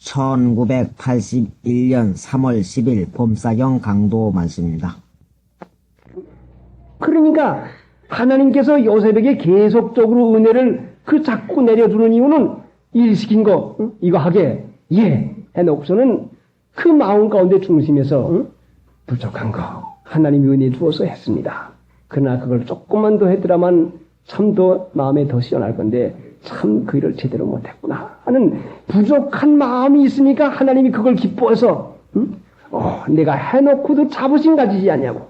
1981년 3월 10일 봄사경 강도 말씀입니다. 그러니까 하나님께서 요셉에게 계속적으로 은혜를 자꾸 내려주는 이유는 일 시킨 거 이거 하게 해놓고서는 그 마음 가운데 중심에서 부족한 거 하나님이 은혜 주어서 했습니다. 그러나 그걸 조금만 더 했더라만 참 더 마음에 더 시원할 건데 참 그 일을 제대로 못했구나 하는 부족한 마음이 있으니까 하나님이 그걸 기뻐해서 내가 해놓고도 자부심 가지지 않냐고,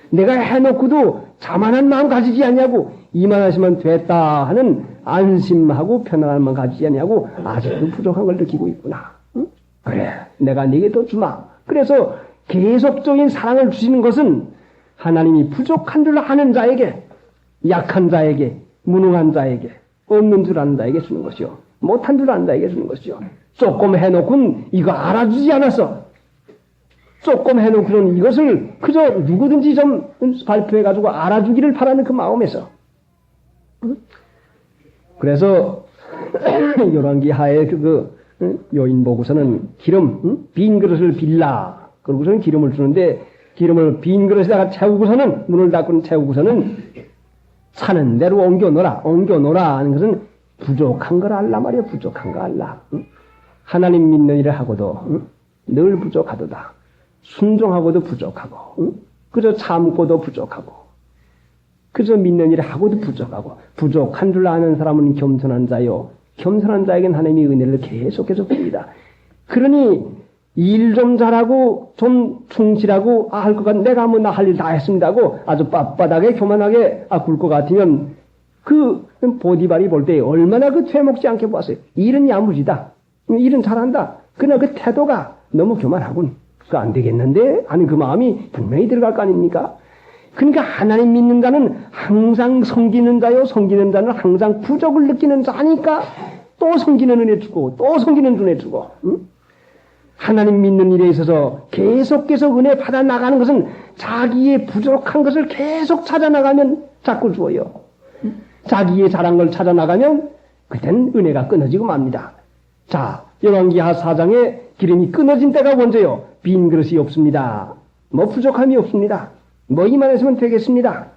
내가 해놓고도 자만한 마음 가지지 않냐고, 이만하시면 됐다 하는 안심하고 편안한 마음 가지지 않냐고, 아직도 부족한 걸 느끼고 있구나. 그래, 내가 네게 더 주마. 그래서 계속적인 사랑을 주시는 것은 하나님이 부족한 줄 아는 자에게, 약한 자에게, 무능한 자에게, 없는 줄 아는 자에게 주는 것이요, 못한 줄 아는 자에게 주는 것이요. 조금 해놓고는 이거 알아주지 않았어. 조금 해놓고는 이것을 그저 누구든지 좀 발표해가지고 알아주기를 바라는 그 마음에서. 그래서 열왕기하에 여인 보고서는 기름, 빈 그릇을 빌라. 그러고서는 기름을 주는데, 기름을 빈 그릇에다가 채우고서는, 문을 닫고 채우고서는 사는 대로 옮겨놓으라 하는 것은 부족한 걸 알라 말이야. 부족한 거 알라. 하나님 믿는 일을 하고도 늘 부족하도다. 순종하고도 부족하고, 그저 참고도 부족하고, 그저 믿는 일을 하고도 부족하고, 부족한 줄 아는 사람은 겸손한 자요, 겸손한 자에겐 하나님이 은혜를 계속해서 줍니다. 그러니 일 좀 잘하고 좀 충실하고 할 것 같, 내가 나 할 일 다 했습니다 하고 아주 빳빳하게 교만하게 굴 것 같으면 그 보디발이 볼 때 얼마나 되먹지 않게 보았어요. 일은 야무지다, 일은 잘한다, 그러나 그 태도가 너무 교만하군, 그거 안 되겠는데 하는 그 마음이 분명히 들어갈 거 아닙니까? 그러니까 하나님 믿는 자는 항상 섬기는 자요, 섬기는 자는 항상 부족을 느끼는 자니까 또 섬기는 은혜 주고 또 섬기는 은혜 주고, 하나님 믿는 일에 있어서 계속 은혜 받아 나가는 것은 자기의 부족한 것을 계속 찾아 나가면 자꾸 주어요. 자기의 잘한 걸 찾아 나가면 그땐 은혜가 끊어지고 맙니다. 자, 열왕기하 4장에 기름이 끊어진 때가 언제요? 빈 그릇이 없습니다. 부족함이 없습니다. 이만했으면 되겠습니다.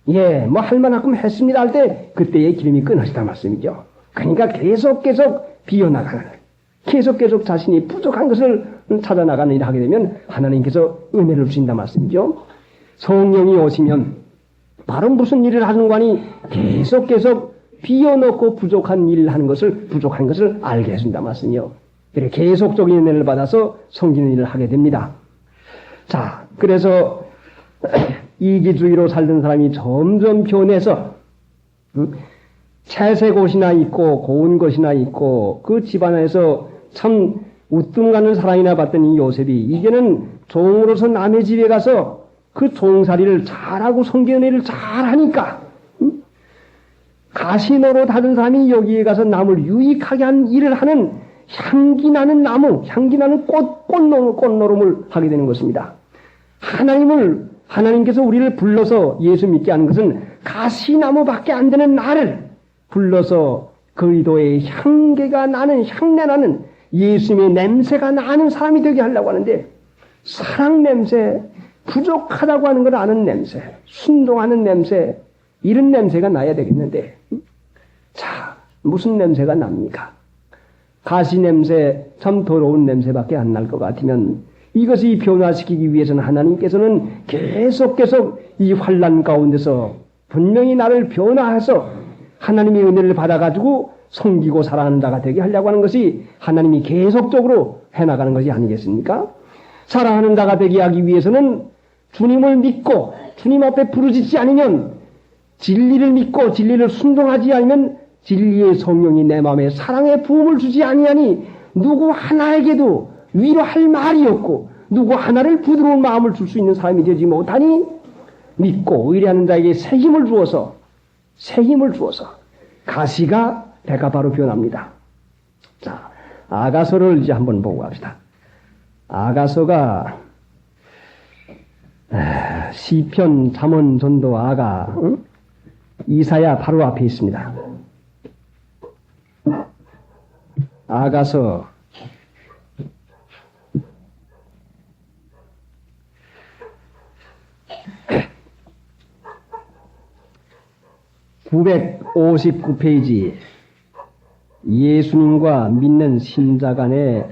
할 만큼 했습니다 할 때 그때의 기름이 끊어지다 말씀이죠. 그러니까 계속 비워나가는, 계속 자신이 부족한 것을 찾아 나가는 일을 하게 되면 하나님께서 은혜를 주신다 말씀이죠. 성령이 오시면 바로 무슨 일을 하는 거니 계속 비워놓고 부족한 일을 하는 것을, 부족한 것을 알게 해준다 말씀이요. 그래 계속적인 은혜를 받아서 섬기는 일을 하게 됩니다. 자, 그래서 이기주의로 살던 사람이 점점 변해서 채색 옷이나 입고 고운 것이나 입고 그 집안에서 참 우뜸 가는 사랑이나 받던 이 요셉이 이제는 종으로서 남의 집에 가서 그 종살이를 잘하고 섬기는 일을 잘하니까 가시노로 다른 사람이 여기에 가서 남을 유익하게 한 일을 하는 향기 나는 나무, 향기 나는 꽃노름을 하게 되는 것입니다. 하나님께서 우리를 불러서 예수 믿게 하는 것은 가시나무밖에 안 되는 나를 불러서 그리도의 향기가 나는, 향내 나는 예수님의 냄새가 나는 사람이 되게 하려고 하는데, 사랑 냄새, 부족하다고 하는 걸 아는 냄새, 순종하는 냄새, 이런 냄새가 나야 되겠는데, 자, 무슨 냄새가 납니까? 가시 냄새, 참 더러운 냄새밖에 안 날 것 같으면 이것이 변화시키기 위해서는 하나님께서는 계속 이 환난 가운데서 분명히 나를 변화해서 하나님의 은혜를 받아가지고 섬기고 사랑하는 자가 되게 하려고 하는 것이 하나님이 계속적으로 해나가는 것이 아니겠습니까? 사랑하는 자가 되게 하기 위해서는 주님을 믿고 주님 앞에 부르짖지 않으면, 진리를 믿고 진리를 순종하지 않으면 진리의 성령이 내 마음에 사랑의 부음을 주지 아니하니 누구 하나에게도 위로할 말이 없고 누구 하나를 부드러운 마음을 줄 수 있는 사람이 되지 못하니 믿고 의뢰하는 자에게 새 힘을 주어서 가시가 배가 바로 변합니다. 자, 아가서를 이제 한번 보고 갑시다. 아가서가 시편, 잠언, 전도, 아가, 이사야 바로 앞에 있습니다. 아가서 959페이지 예수님과 믿는 신자 간의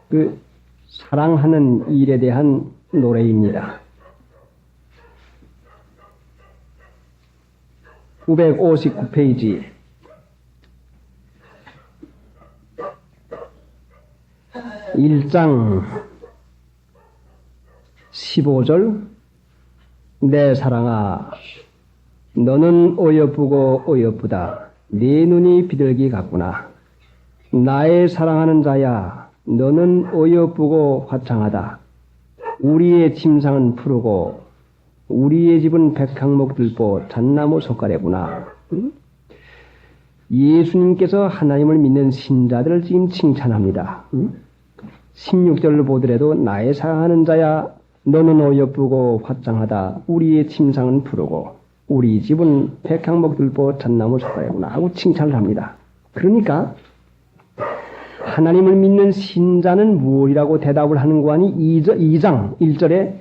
그 사랑하는 일에 대한 노래입니다. 959페이지 1장 15절 내 사랑아 너는 어여쁘고 어여쁘다. 네 눈이 비둘기 같구나. 나의 사랑하는 자야 너는 어여쁘고 화창하다. 우리의 침상은 푸르고 우리의 집은 백향목 들보 잣나무 석가래구나. 예수님께서 하나님을 믿는 신자들을 지금 칭찬합니다. 16절로 보더라도 나의 사랑하는 자야 너는 어여쁘고 화창하다. 우리의 침상은 푸르고 우리 집은 백향목 들보 잣나무 석가래구나 하고 칭찬을 합니다. 그러니까 하나님을 믿는 신자는 무엇이라고 대답을 하는 거 아니 2장 1절에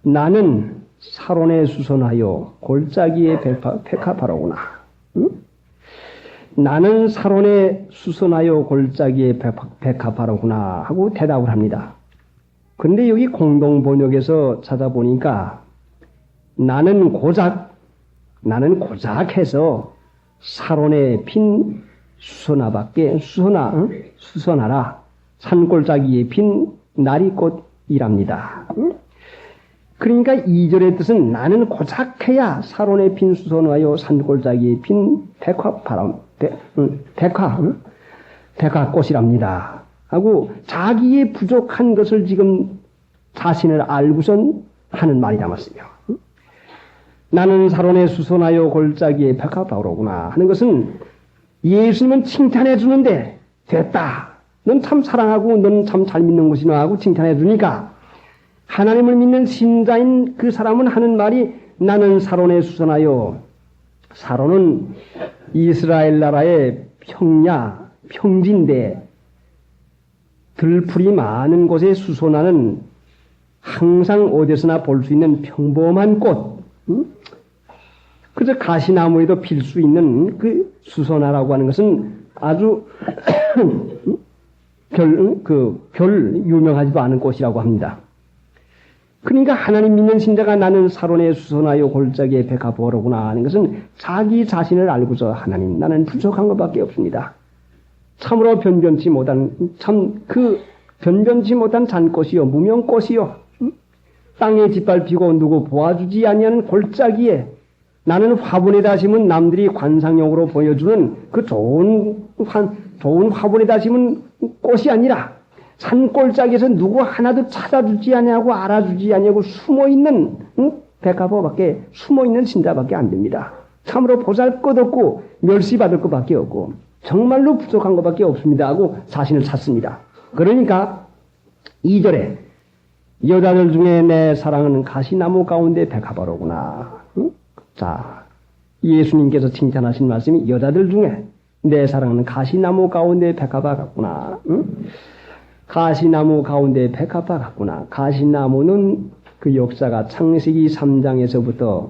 나는 사론에 수선하여 골짜기에 백합하로구나. 응? 나는 사론에 수선하여 골짜기에 백합하로구나 하고 대답을 합니다. 그런데 여기 공동 번역에서 찾아보니까 나는 고작 해서 사론에 핀 수선하라 산골짜기에 핀 나리꽃이랍니다. 그러니까 2절의 뜻은 나는 고작해야 사론에 핀 수선하여 산골짜기에 핀 백화꽃이랍니다. 하고 자기의 부족한 것을 지금 자신을 알고선 하는 말이 남았어요. 나는 사론에 수선하여 골짜기에 백합하로구나 하는 것은 예수님은 칭찬해 주는데 됐다. 넌 참 사랑하고 넌 참 잘 믿는 것이나 하고 칭찬해 주니까 하나님을 믿는 신자인 그 사람은 하는 말이 나는 사론에 수선하여 사론은 이스라엘 나라의 평지인데 들풀이 많은 곳에 수선하는 항상 어디서나 볼 수 있는 평범한 꽃. 그저 가시나무에도 필 수 있는 그 수선화라고 하는 것은 아주 별 유명하지도 않은 꽃이라고 합니다. 그러니까 하나님 믿는 신자가 나는 사론에 수선하여 골짜기에 백합하로구나 하는 것은 자기 자신을 알고서 하나님 나는 부족한 것밖에 없습니다. 참으로 변변치 못한 잔꽃이요 무명꽃이요 땅에 짓밟히고 누구 보아주지 아니하는 골짜기에 나는 화분에다 심은 남들이 관상용으로 보여주는 그 좋은 화분에다 심은 꽃이 아니라 산골짜기에서 누구 하나도 찾아주지 아니하고 알아주지 아니하고 숨어있는 백합화밖에 숨어있는 신자밖에 안 됩니다. 참으로 보잘것없고 멸시받을 것밖에 없고 정말로 부족한 것밖에 없습니다 하고 자신을 찾습니다. 그러니까 2절에 여자들 중에 내 사랑은 가시나무 가운데 백합화로구나. 자, 예수님께서 칭찬하신 말씀이 여자들 중에 내 사랑은 가시나무 가운데 백합화 같구나. 가시나무 가운데 백합화 같구나. 가시나무는 그 역사가 창세기 3장에서부터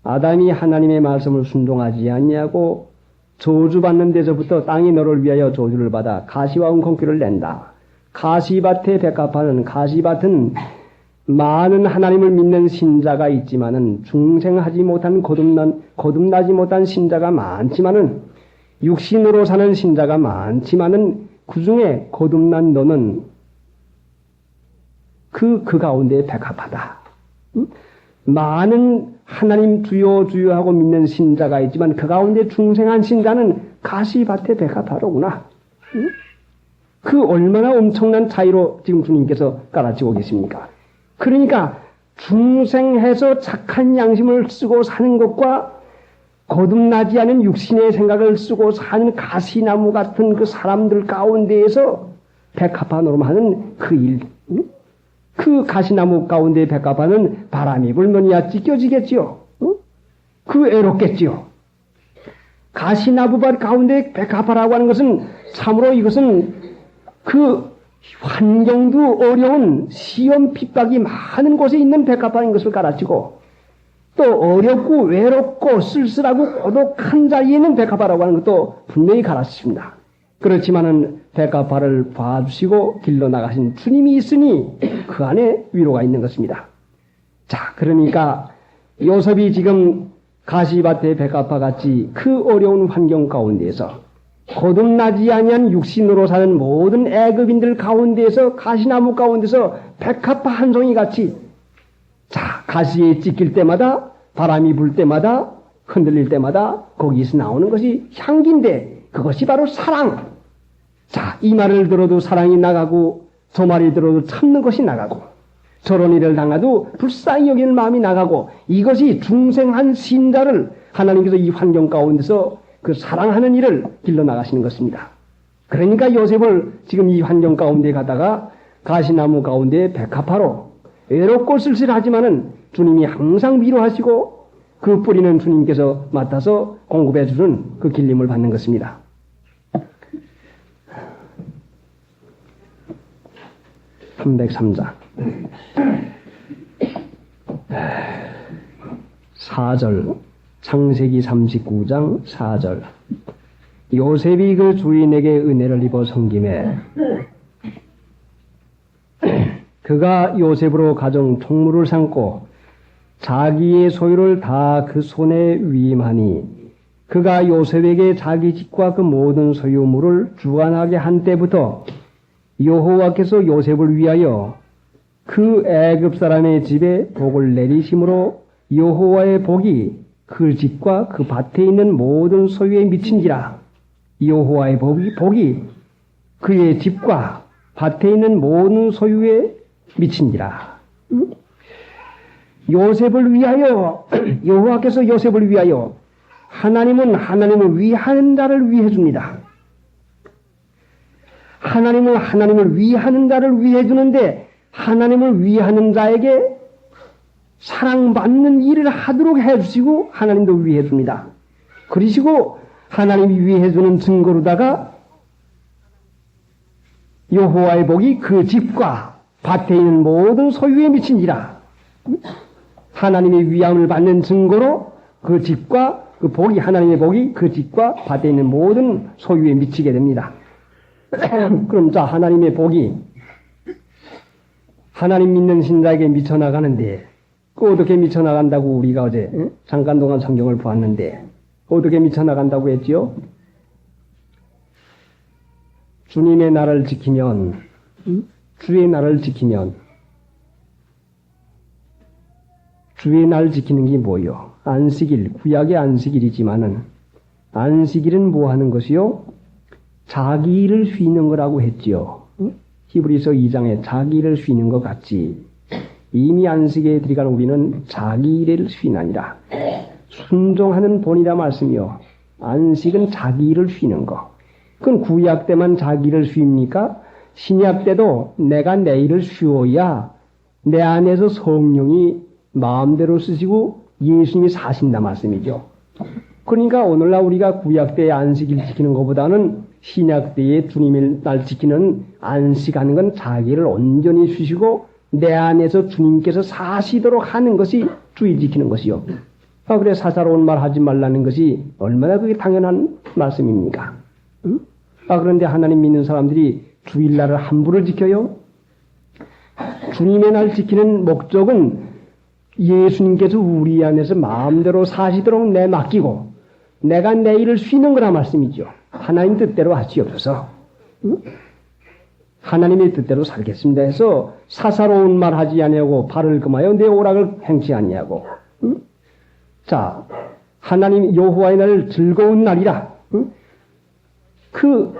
아담이 하나님의 말씀을 순종하지 아니하고 저주받는 데서부터 땅이 너를 위하여 저주를 받아 가시와 웅콩귀를 낸다. 가시밭의 백합화는 가시밭은 많은 하나님을 믿는 신자가 있지만은 중생하지 못한 거듭나지 못한 신자가 많지만은 육신으로 사는 신자가 많지만은 그 중에 거듭난 너는 그 가운데 백합하다. 많은 하나님 주여 주여 하고 믿는 신자가 있지만 그 가운데 중생한 신자는 가시밭에 백합하로구나. 그 얼마나 엄청난 차이로 지금 주님께서 깔아주고 계십니까? 그러니까 중생해서 착한 양심을 쓰고 사는 것과 거듭나지 않은 육신의 생각을 쓰고 사는 가시나무 같은 그 사람들 가운데에서 백합화 노름하는 그 일, 그 가시나무 가운데 백합화는 바람이 불면이야 찢겨지겠지요. 그 애롭겠지요. 가시나무밭 가운데 백합화라고 하는 것은 참으로 이것은 그 환경도 어려운 시험 핍박이 많은 곳에 있는 백합화인 것을 가르치고 또 어렵고 외롭고 쓸쓸하고 고독한 자리에 있는 백합화라고 하는 것도 분명히 가르치십니다. 그렇지만은 백합화를 봐주시고 길러 나가신 주님이 있으니 그 안에 위로가 있는 것입니다. 자, 그러니까 요셉이 지금 가시밭의 백합화 같이 그 어려운 환경 가운데에서 거듭나지 아니한 육신으로 사는 모든 애굽인들 가운데에서 가시나무 가운데서 백합화 한 송이 같이 자, 가시에 찢길 때마다 바람이 불 때마다 흔들릴 때마다 거기서 나오는 것이 향기인데 그것이 바로 사랑. 자, 이 말을 들어도 사랑이 나가고 저 말을 들어도 참는 것이 나가고 저런 일을 당해도 불쌍히 여기는 마음이 나가고 이것이 중생한 신자를 하나님께서 이 환경 가운데서 그 사랑하는 일을 길러나가시는 것입니다. 그러니까 요셉을 지금 이 환경 가운데 가다가 가시나무 가운데 백합화로 외롭고 쓸쓸하지만은 주님이 항상 위로하시고 그 뿌리는 주님께서 맡아서 공급해 주는 그 길림을 받는 것입니다. 303장 4절 창세기 39장 4절 요셉이 그 주인에게 은혜를 입어 섬김에 그가 요셉으로 가정 총무를 삼고 자기의 소유를 다 그 손에 위임하니 그가 요셉에게 자기 집과 그 모든 소유물을 주관하게 한 때부터 여호와께서 요셉을 위하여 그 애굽 사람의 집에 복을 내리심으로 여호와의 복이 그 집과 그 밭에 있는 모든 소유에 미친지라. 여호와의 복이 그의 집과 밭에 있는 모든 소유에 미친지라. 요셉을 위하여 여호와께서 요셉을 위하여 하나님은 하나님을 위하는 자를 위해 줍니다. 하나님을 위하는 자를 위해 주는데 하나님을 위하는 자에게 사랑받는 일을 하도록 해주시고 하나님도 위해 줍니다. 그러시고 하나님이 위해 주는 증거로다가 여호와의 복이 그 집과 밭에 있는 모든 소유에 미친지라. 하나님의 위함을 받는 증거로 그 집과 그 복이 하나님의 복이 그 집과 밭에 있는 모든 소유에 미치게 됩니다. 그럼 자 하나님의 복이 하나님 믿는 신자에게 미쳐나가는데 그 어떻게 미쳐나간다고 우리가 어제 잠깐 동안 성경을 보았는데 어떻게 미쳐나간다고 했지요? 주님의 나라를 지키면 주의 나라를 지키면 주의 날 지키는 게 뭐요? 안식일, 구약의 안식일이지만은 안식일은 뭐 하는 것이요? 자기 일을 쉬는 거라고 했지요. 히브리서 2장에 자기 일을 쉬는 것 같이 이미 안식에 들어간 우리는 자기 일을 쉬나니라. 순종하는 본이라 말씀이요. 안식은 자기 일을 쉬는 거. 그건 구약 때만 자기 일을 쉽니까? 신약 때도 내가 내 일을 쉬어야 내 안에서 성령이 마음대로 쓰시고 예수님이 사신다 말씀이죠. 그러니까 오늘날 우리가 구약 때의 안식일 지키는 것보다는 신약 때의 주님의 날 지키는 안식하는 건 자기를 온전히 쉬시고 내 안에서 주님께서 사시도록 하는 것이 주의 지키는 것이요. 그래 사사로운 말 하지 말라는 것이 얼마나 그게 당연한 말씀입니까? 그런데 하나님 믿는 사람들이 주일날을 함부로 지켜요? 주님의 날 지키는 목적은 예수님께서 우리 안에서 마음대로 사시도록 맡기고 내가 내 일을 쉬는 거라 말씀이죠. 하나님 뜻대로 하시옵소서. 하나님의 뜻대로 살겠습니다 해서 사사로운 말 하지 아니하고 발을 금하여 내 오락을 행치 아니하고 자 하나님 여호와의 날 즐거운 날이라 그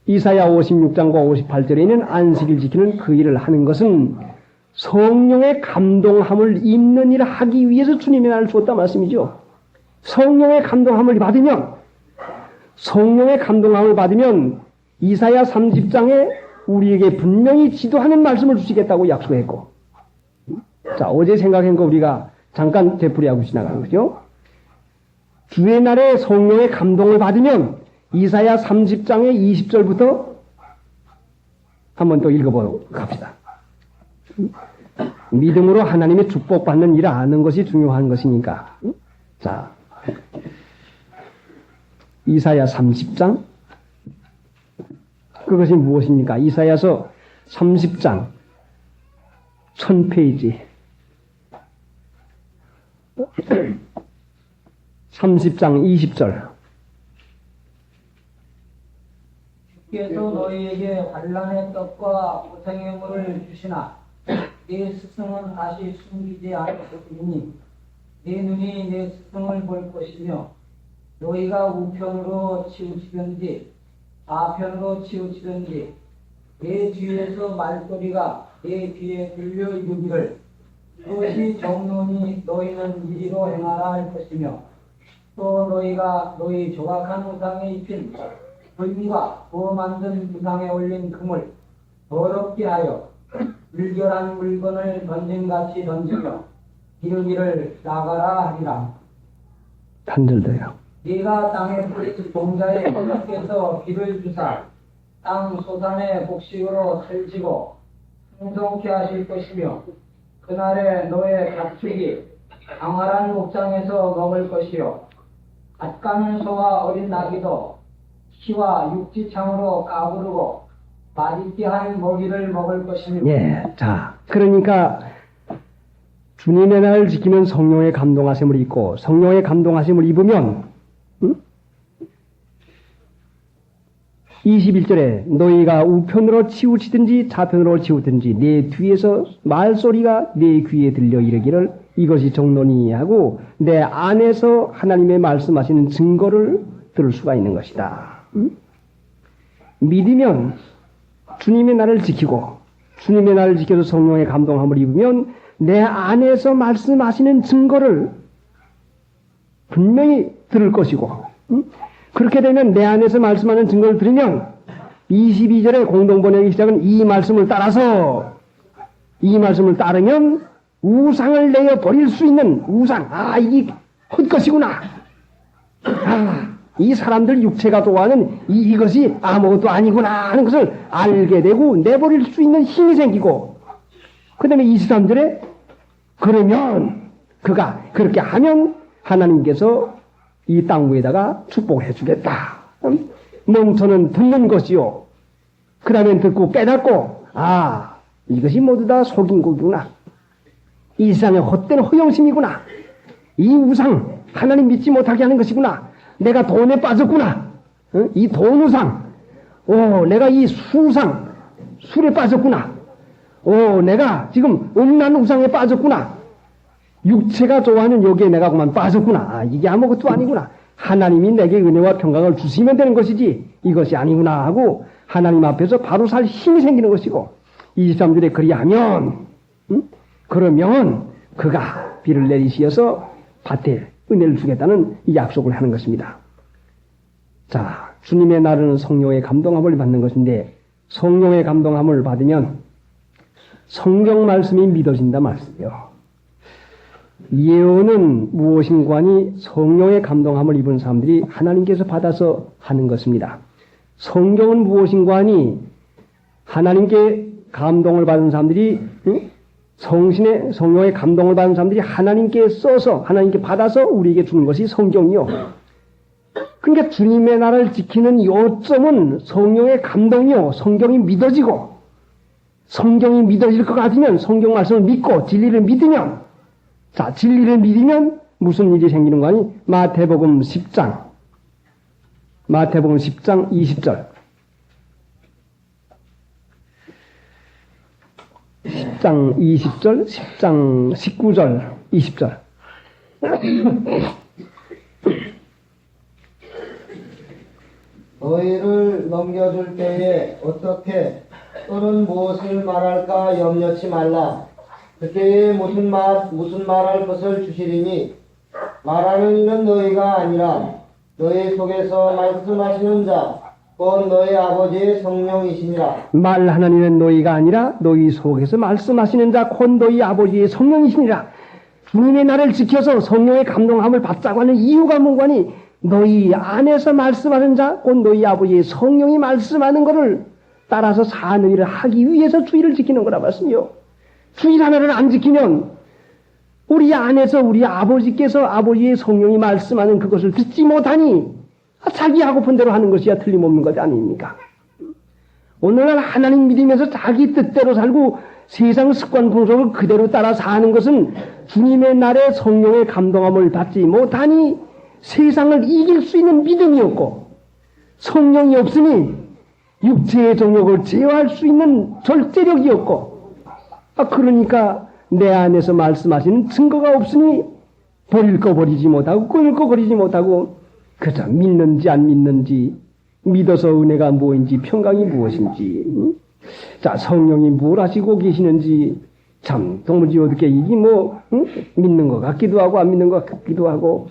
이사야 56장과 58절에 있는 안식일 지키는 그 일을 하는 것은 성령의 감동함을 입는 일을 하기 위해서 주님의 날을 주었다 말씀이죠. 성령의 감동함을 받으면 이사야 30장에 우리에게 분명히 지도하는 말씀을 주시겠다고 약속했고 자 어제 생각한 거 우리가 잠깐 되풀이하고 지나가는 거죠. 주의 날에 성령의 감동을 받으면 이사야 30장의 20절부터 한번 또 읽어보도록 합시다. 믿음으로 하나님의 축복받는 일을 아는 것이 중요한 것이니까. 자, 이사야 30장. 그것이 무엇입니까? 이사야서 30장 1000페이지 30장 20절. 주께서 너희에게 환난의 떡과 고생의 물을 주시나 네 스승은 다시 숨기지 않으시니 네 눈이 내 스승을 볼 것이며 너희가 우편으로 치우치든지 좌편으로 치우치든지 내 뒤에서 말소리가 내 귀에 들려 이르기를 그것이 정론이 너희는 이리로 행하라 할 것이며 또 너희가 너희 조각한 우상에 입힌 금과 그 만든 우상에 올린 금을 더럽게 하여 물결한 물건을 던짐같이 던지며 이르기를 나가라 하리라. 한 절 더요. 네가 땅에 뿌린 종자의 하나님께서 비를 주사 땅 소산의 곡식으로 살지고 풍성케 하실 것이며 그날에 너의 가축이 강활한 목장에서 먹을 것이요 갓 가는 소와 어린 나귀도 키와 육지창으로 까부르고 맛있게 한 먹이를 먹을 것이며. 예, 자, 그러니까 주님의 날을 지키면 성령의 감동하심을 입고 성령의 감동하심을 입으면 21절에 너희가 우편으로 치우치든지 좌편으로 치우든지 내 뒤에서 말소리가 내 귀에 들려 이르기를 이것이 정론이 하고 내 안에서 하나님의 말씀하시는 증거를 들을 수가 있는 것이다. 믿으면 주님의 날을 지키고 주님의 날을 지켜서 성령의 감동함을 입으면 내 안에서 말씀하시는 증거를 분명히 들을 것이고 그렇게 되면 내 안에서 말씀하는 증거를 들으면 22절의 공동번역의 시작은 이 말씀을 따라서 이 말씀을 따르면 우상을 내어 버릴 수 있는 우상 이게 헛것이구나 이 사람들 육체가 좋아하는 이것이 아무것도 아니구나 하는 것을 알게 되고 내버릴 수 있는 힘이 생기고 그 다음에 23절에 그러면 그가 그렇게 하면 하나님께서 이 땅 위에다가 축복해 주겠다. 멍청은 듣는 것이요. 그러면 듣고 깨닫고 이것이 모두 다 속인 거구나. 이 세상의 헛된 허영심이구나. 이 우상 하나님 믿지 못하게 하는 것이구나. 내가 돈에 빠졌구나. 이 돈 우상. 내가 이 수상 술에 빠졌구나. 내가 지금 음란 우상에 빠졌구나. 육체가 좋아하는 여기에 내가 그만 빠졌구나. 이게 아무것도 아니구나. 하나님이 내게 은혜와 평강을 주시면 되는 것이지 이것이 아니구나 하고 하나님 앞에서 바로 살 힘이 생기는 것이고 23절에 그리하면 그러면 그가 비를 내리시어서 밭에 은혜를 주겠다는 이 약속을 하는 것입니다. 자, 주님의 날은 성령의 감동함을 받는 것인데 성령의 감동함을 받으면 성경 말씀이 믿어진다 말씀이요. 예언은 무엇인가니 성령의 감동함을 입은 사람들이 하나님께서 받아서 하는 것입니다. 성경은 무엇인가니 하나님께 감동을 받은 사람들이 성령의 감동을 받은 사람들이 하나님께 써서 하나님께 받아서 우리에게 주는 것이 성경이요. 그러니까 주님의 나라를 지키는 요점은 성령의 감동이요. 성경이 믿어지고 성경이 믿어질 것 같으면 성경 말씀을 믿고 진리를 믿으면 자, 진리를 믿으면 무슨 일이 생기는 거 아니? 마태복음 10장 20절 10장 20절 10장 19절 20절 너희를 넘겨줄 때에 어떻게 또는 무엇을 말할까 염려치 말라. 그때에 무슨 말할 것을 주시리니 말하는 이는 너희가 아니라 너희 속에서 말씀하시는 자 곧 너희 아버지의 성령이시니라. 말하는 이는 너희가 아니라 너희 속에서 말씀하시는 자 곧 너희 아버지의 성령이시니라. 주님의 날을 지켜서 성령의 감동함을 받자고 하는 이유가 뭔가니 너희 안에서 말씀하는 자 곧 너희 아버지의 성령이 말씀하는 것을 따라서 사는 일을 하기 위해서 주의를 지키는 거라 말씀이요. 주일 하나를 안 지키면 우리 안에서 우리 아버지께서 아버지의 성령이 말씀하는 그것을 듣지 못하니 자기 하고픈 대로 하는 것이야 틀림없는 것 아닙니까? 오늘날 하나님 믿으면서 자기 뜻대로 살고 세상 습관 풍속을 그대로 따라 사는 것은 주님의 날에 성령의 감동함을 받지 못하니 세상을 이길 수 있는 믿음이 없고 성령이 없으니 육체의 정욕을 제어할 수 있는 절제력이 없고 그러니까 내 안에서 말씀하시는 증거가 없으니 버릴 거 버리지 못하고 끊을 거 버리지 못하고 그저 믿는지 안 믿는지 믿어서 은혜가 무엇인지 평강이 무엇인지 자 성령이 뭘 하시고 계시는지 참 도무지 어떻게 이게 믿는 것 같기도 하고 안 믿는 것 같기도 하고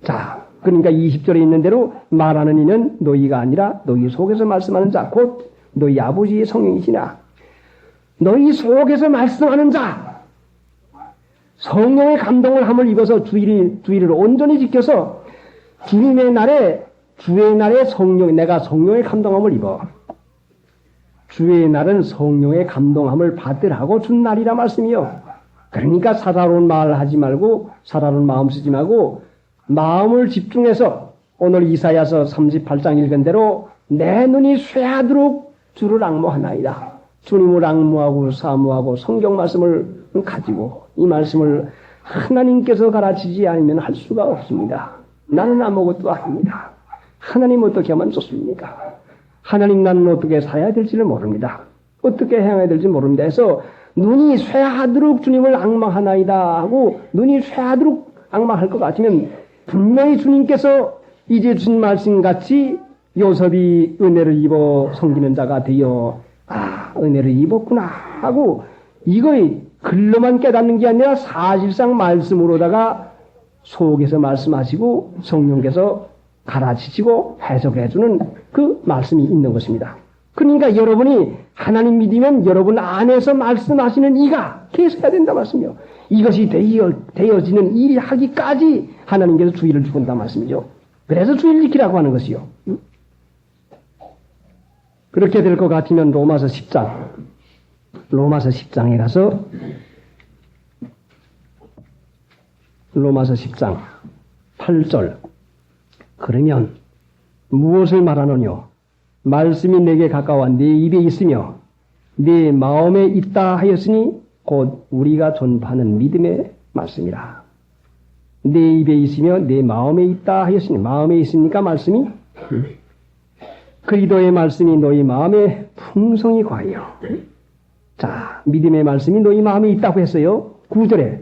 자 그러니까 20절에 있는 대로 말하는 이는 너희가 아니라 너희 속에서 말씀하는 자 곧 너희 아버지의 성령이시나 너희 속에서 말씀하는 자 성령의 감동을 함을 입어서 주의를 온전히 지켜서 주님의 날에 주의 날에 내가 성령의 감동함을 입어 주의 날은 성령의 감동함을 받으라고 준 날이라 말씀이요. 그러니까 사사로운 말 하지 말고 사사로운 마음 쓰지 말고 마음을 집중해서 오늘 이사야서 38장 읽은 대로 내 눈이 쇠하도록 주를 앙모하나이다. 주님을 앙모하고 사모하고 성경 말씀을 가지고 이 말씀을 하나님께서 가르치지 않으면 할 수가 없습니다. 나는 아무것도 아닙니다. 하나님 어떻게 하면 좋습니까? 하나님 나는 어떻게 살아야 될지를 모릅니다. 어떻게 행해야 될지 모릅니다. 해서 눈이 쇠하도록 주님을 앙망하나이다 하고 눈이 쇠하도록 앙망할 것 같으면 분명히 주님께서 이제 주신 말씀같이 요셉이 은혜를 입어 섬기는 자가 되어 은혜를 입었구나 하고 이거의 글로만 깨닫는 게 아니라 사실상 말씀으로다가 속에서 말씀하시고 성령께서 가르치시고 해석해주는 그 말씀이 있는 것입니다. 그러니까 여러분이 하나님 믿으면 여러분 안에서 말씀하시는 이가 계속해야 된다 말씀이요. 이것이 되어지는 일이 하기까지 하나님께서 주의를 주건다 말씀이죠. 그래서 주의를 지키라고 하는 것이요. 그렇게 될 것 같으면 로마서 10장에 가서 로마서 10장 8절 그러면 무엇을 말하느뇨? 말씀이 내게 가까워 내 입에 있으며 내 마음에 있다 하였으니 곧 우리가 전파하는 믿음의 말씀이라. 내 입에 있으며 내 마음에 있다 하였으니 마음에 있습니까 말씀이? 그리스도의 말씀이 너희 마음에 풍성히 과하여 자 믿음의 말씀이 너희 마음에 있다고 했어요. 9절에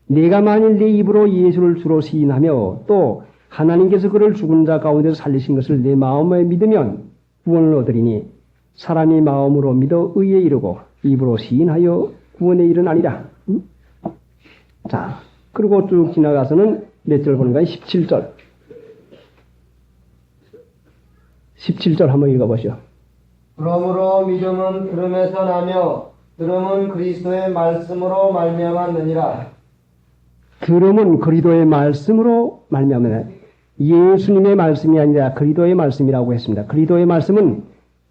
내가 만일 내 입으로 예수를 주로 시인하며 또 하나님께서 그를 죽은 자 가운데서 살리신 것을 내 마음에 믿으면 구원을 얻으리니 사람이 마음으로 믿어 의에 이르고 입으로 시인하여 구원에 이르나니라. 자 그리고 쭉 지나가서는 몇 절 보는가요? 17절 17절 한번 읽어보시오. 그러므로 믿음은 들음에서 나며 들음은 그리스도의 말씀으로 말미암았느니라. 들음은 그리스도의 말씀으로 말미암느니라. 예수님의 말씀이 아니라 그리스도의 말씀이라고 했습니다. 그리스도의 말씀은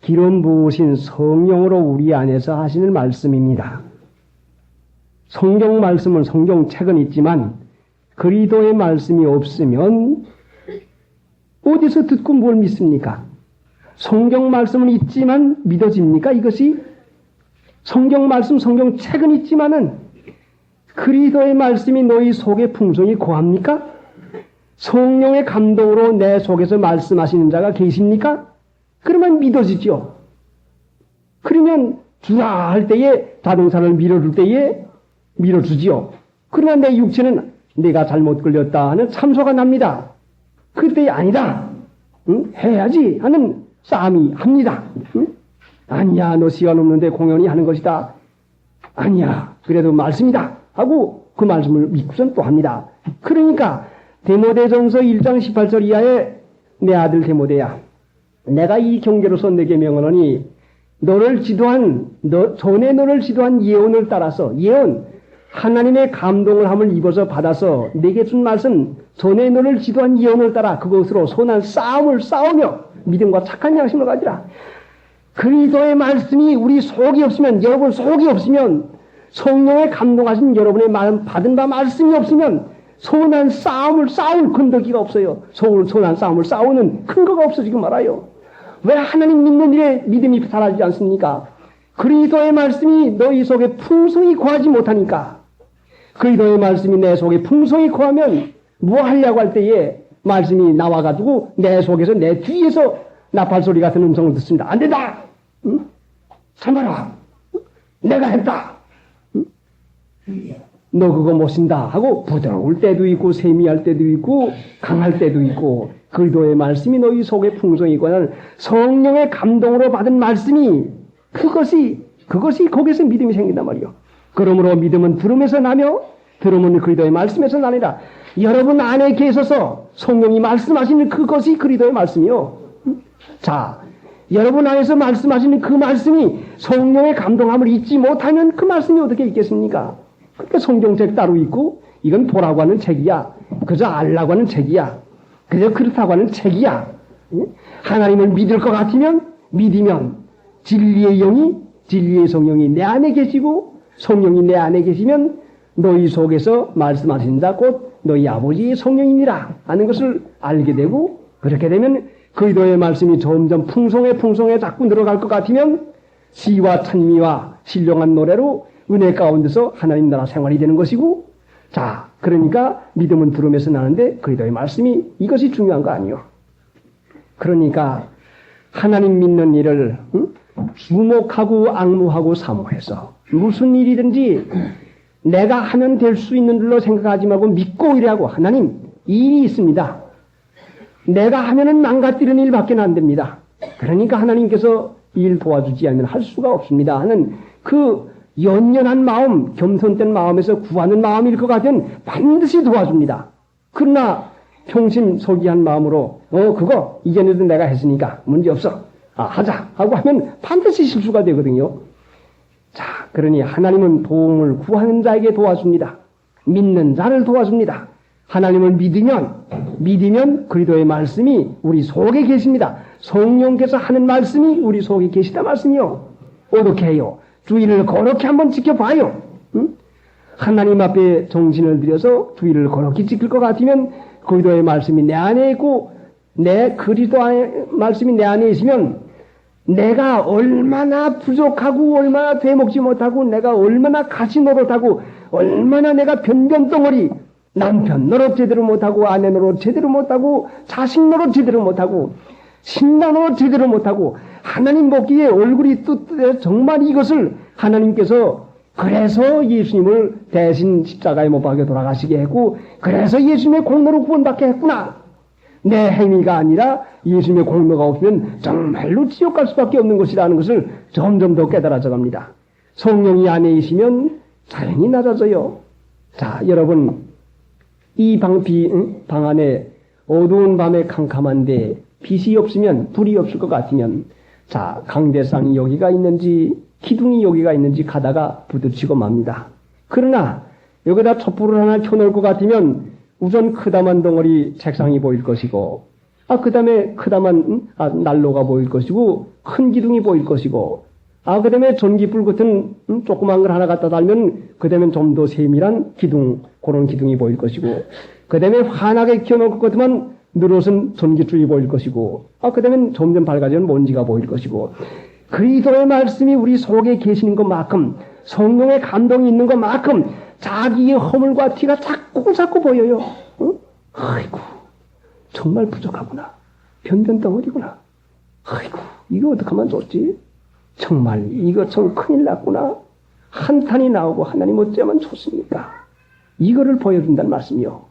기름 부으신 성령으로 우리 안에서 하시는 말씀입니다. 성경 말씀은 성경책은 있지만 그리스도의 말씀이 없으면 어디서 듣고 뭘 믿습니까? 성경 말씀은 있지만 믿어집니까? 이것이 성경 말씀, 성경책은 있지만은 그리스도의 말씀이 너희 속에 풍성히 고합니까? 성령의 감동으로 내 속에서 말씀하시는 자가 계십니까? 그러면 믿어지죠. 그러면 주라 할 때에 자동차를 밀어줄 때에 밀어주지요. 그러나 내 육체는 내가 잘못 걸렸다 하는 참소가 납니다. 그때 아니다. 응? 해야지 하는 싸움이 합니다. 응? 아니야 너 시간 없는데 공연히 하는 것이다. 아니야 그래도 말씀이다 하고 그 말씀을 믿고선 또 합니다. 그러니까 디모데전서 1장 18절 이하에 내 아들 디모데야 내가 이 경계로서 내게 명하노니 전에 너를 지도한 예언을 따라서 예언 하나님의 감동을 함을 입어서 받아서 내게 준 말씀 전에 너를 지도한 예언을 따라 그것으로 선한 싸움을 싸우며 믿음과 착한 양심을 가지라. 그리스도의 말씀이 우리 속이 없으면 여러분 속이 없으면 성령의 감동하신 여러분의 마음 받은 바 말씀이 없으면 선한 싸움을 싸울 근거기가 없어요. 선한 싸움을 싸우는 근거가 없어지고 말아요. 왜 하나님 믿는 일에 믿음이 사라지지 않습니까? 그리스도의 말씀이 너희 속에 풍성히 거하지 못하니까. 그리스도의 말씀이 내 속에 풍성히 거하면 뭐 하려고 할 때에 말씀이 나와가지고 내 속에서 내 뒤에서 나팔소리 같은 음성을 듣습니다. 안 된다! 응? 참아라! 내가 했다! 응? 너 그거 못 쓴다 하고 부드러울 때도 있고 세미할 때도 있고 강할 때도 있고 그리스도의 말씀이 너희 속에 풍성히 거하는 성령의 감동으로 받은 말씀이 그것이 거기서 믿음이 생긴단 말이요. 그러므로 믿음은 들음에서 나며 들음은 그리스도의 말씀에서 나니라. 여러분 안에 계셔서 성령이 말씀하시는 그것이 그리스도의 말씀이요. 자, 여러분 안에서 말씀하시는 그 말씀이 성령의 감동함을 잊지 못하면 그 말씀이 어떻게 있겠습니까? 그러니까 성경책 따로 있고 이건 보라고 하는 책이야. 그저 알라고 하는 책이야. 그저 그렇다고 하는 책이야. 하나님을 믿을 것 같으면 믿으면 진리의 영이 진리의 성령이 내 안에 계시고 성령이 내 안에 계시면 너희 속에서 말씀하신다 곧 너희 아버지의 성령이니라 하는 것을 알게 되고 그렇게 되면 그리스도의 말씀이 점점 풍성에 자꾸 늘어갈 것 같으면 시와 찬미와 신령한 노래로 은혜 가운데서 하나님 나라 생활이 되는 것이고 자 그러니까 믿음은 들음에서 나는데 그리스도의 말씀이 이것이 중요한 거 아니요. 그러니까 하나님 믿는 일을 주목하고 악무하고 사모해서 무슨 일이든지 내가 하면 될 수 있는 일로 생각하지 말고 믿고 일하고 하나님 일이 있습니다. 내가 하면은 망가뜨리는 일밖에 안 됩니다. 그러니까 하나님께서 일 도와주지 않으면 할 수가 없습니다 하는 그 연연한 마음, 겸손된 마음에서 구하는 마음일 것 같으면 반드시 도와줍니다. 그러나 평심소기한 마음으로 그거 이전에도 내가 했으니까 문제없어. 하자 하고 하면 반드시 실수가 되거든요. 자, 그러니 하나님은 도움을 구하는 자에게 도와줍니다. 믿는 자를 도와줍니다. 하나님을 믿으면 그리스도의 말씀이 우리 속에 계십니다. 성령께서 하는 말씀이 우리 속에 계시다 말씀이요. 어떻게 해요? 주의를 거룩히 한번 지켜봐요. 응? 하나님 앞에 정신을 들여서 주의를 거룩히 지킬 것 같으면 그리스도의 말씀이 내 안에 있고 내 그리스도의 말씀이 내 안에 있으면 내가 얼마나 부족하고 얼마나 되먹지 못하고 내가 얼마나 가시 노릇하고 얼마나 내가 변변덩어리 남편 노릇 제대로 못하고 아내 노릇 제대로 못하고 자식 노릇 제대로 못하고 신랑 노릇 제대로 못하고 하나님 보기에 얼굴이 뚜뚜해 정말 이것을 하나님께서 그래서 예수님을 대신 십자가에 못 박혀 돌아가시게 했고 그래서 예수님의 공로로 구원받게 했구나. 내 행위가 아니라 예수님의 공로가 없으면 정말로 지옥 갈 수밖에 없는 것이라는 것을 점점 더 깨달아져 갑니다. 성령이 안에 있으면 자연히 낮아져요. 자, 여러분 이 방 안에 어두운 밤에 캄캄한데 빛이 없으면 불이 없을 것 같으면 자, 강대상이 여기가 있는지 기둥이 여기가 있는지 가다가 부딪히고 맙니다. 그러나 여기다 촛불을 하나 켜놓을 것 같으면 우선 크다만 덩어리 책상이 보일 것이고 그 다음에 크다만 난로가 보일 것이고 큰 기둥이 보일 것이고 그 다음에 전기불 같은 조그만 걸 하나 갖다 달면 그 다음에 좀 더 세밀한 기둥 그런 기둥이 보일 것이고 그 다음에 환하게 켜놓을 것 같으면 늘어선 전기줄이 보일 것이고 그 다음에 점점 밝아지는 먼지가 보일 것이고 그리스도의 말씀이 우리 속에 계시는 것만큼 성령의 감동이 있는 것만큼 자기의 허물과 티가 자꾸 보여요. 아이고 정말 부족하구나. 변변덩어리구나. 아이고 이거 어떻게 하면 좋지? 정말 이거 참 큰일 났구나. 한탄이 나오고 하나님 어쩌면 좋습니까? 이거를 보여준다는 말씀이요.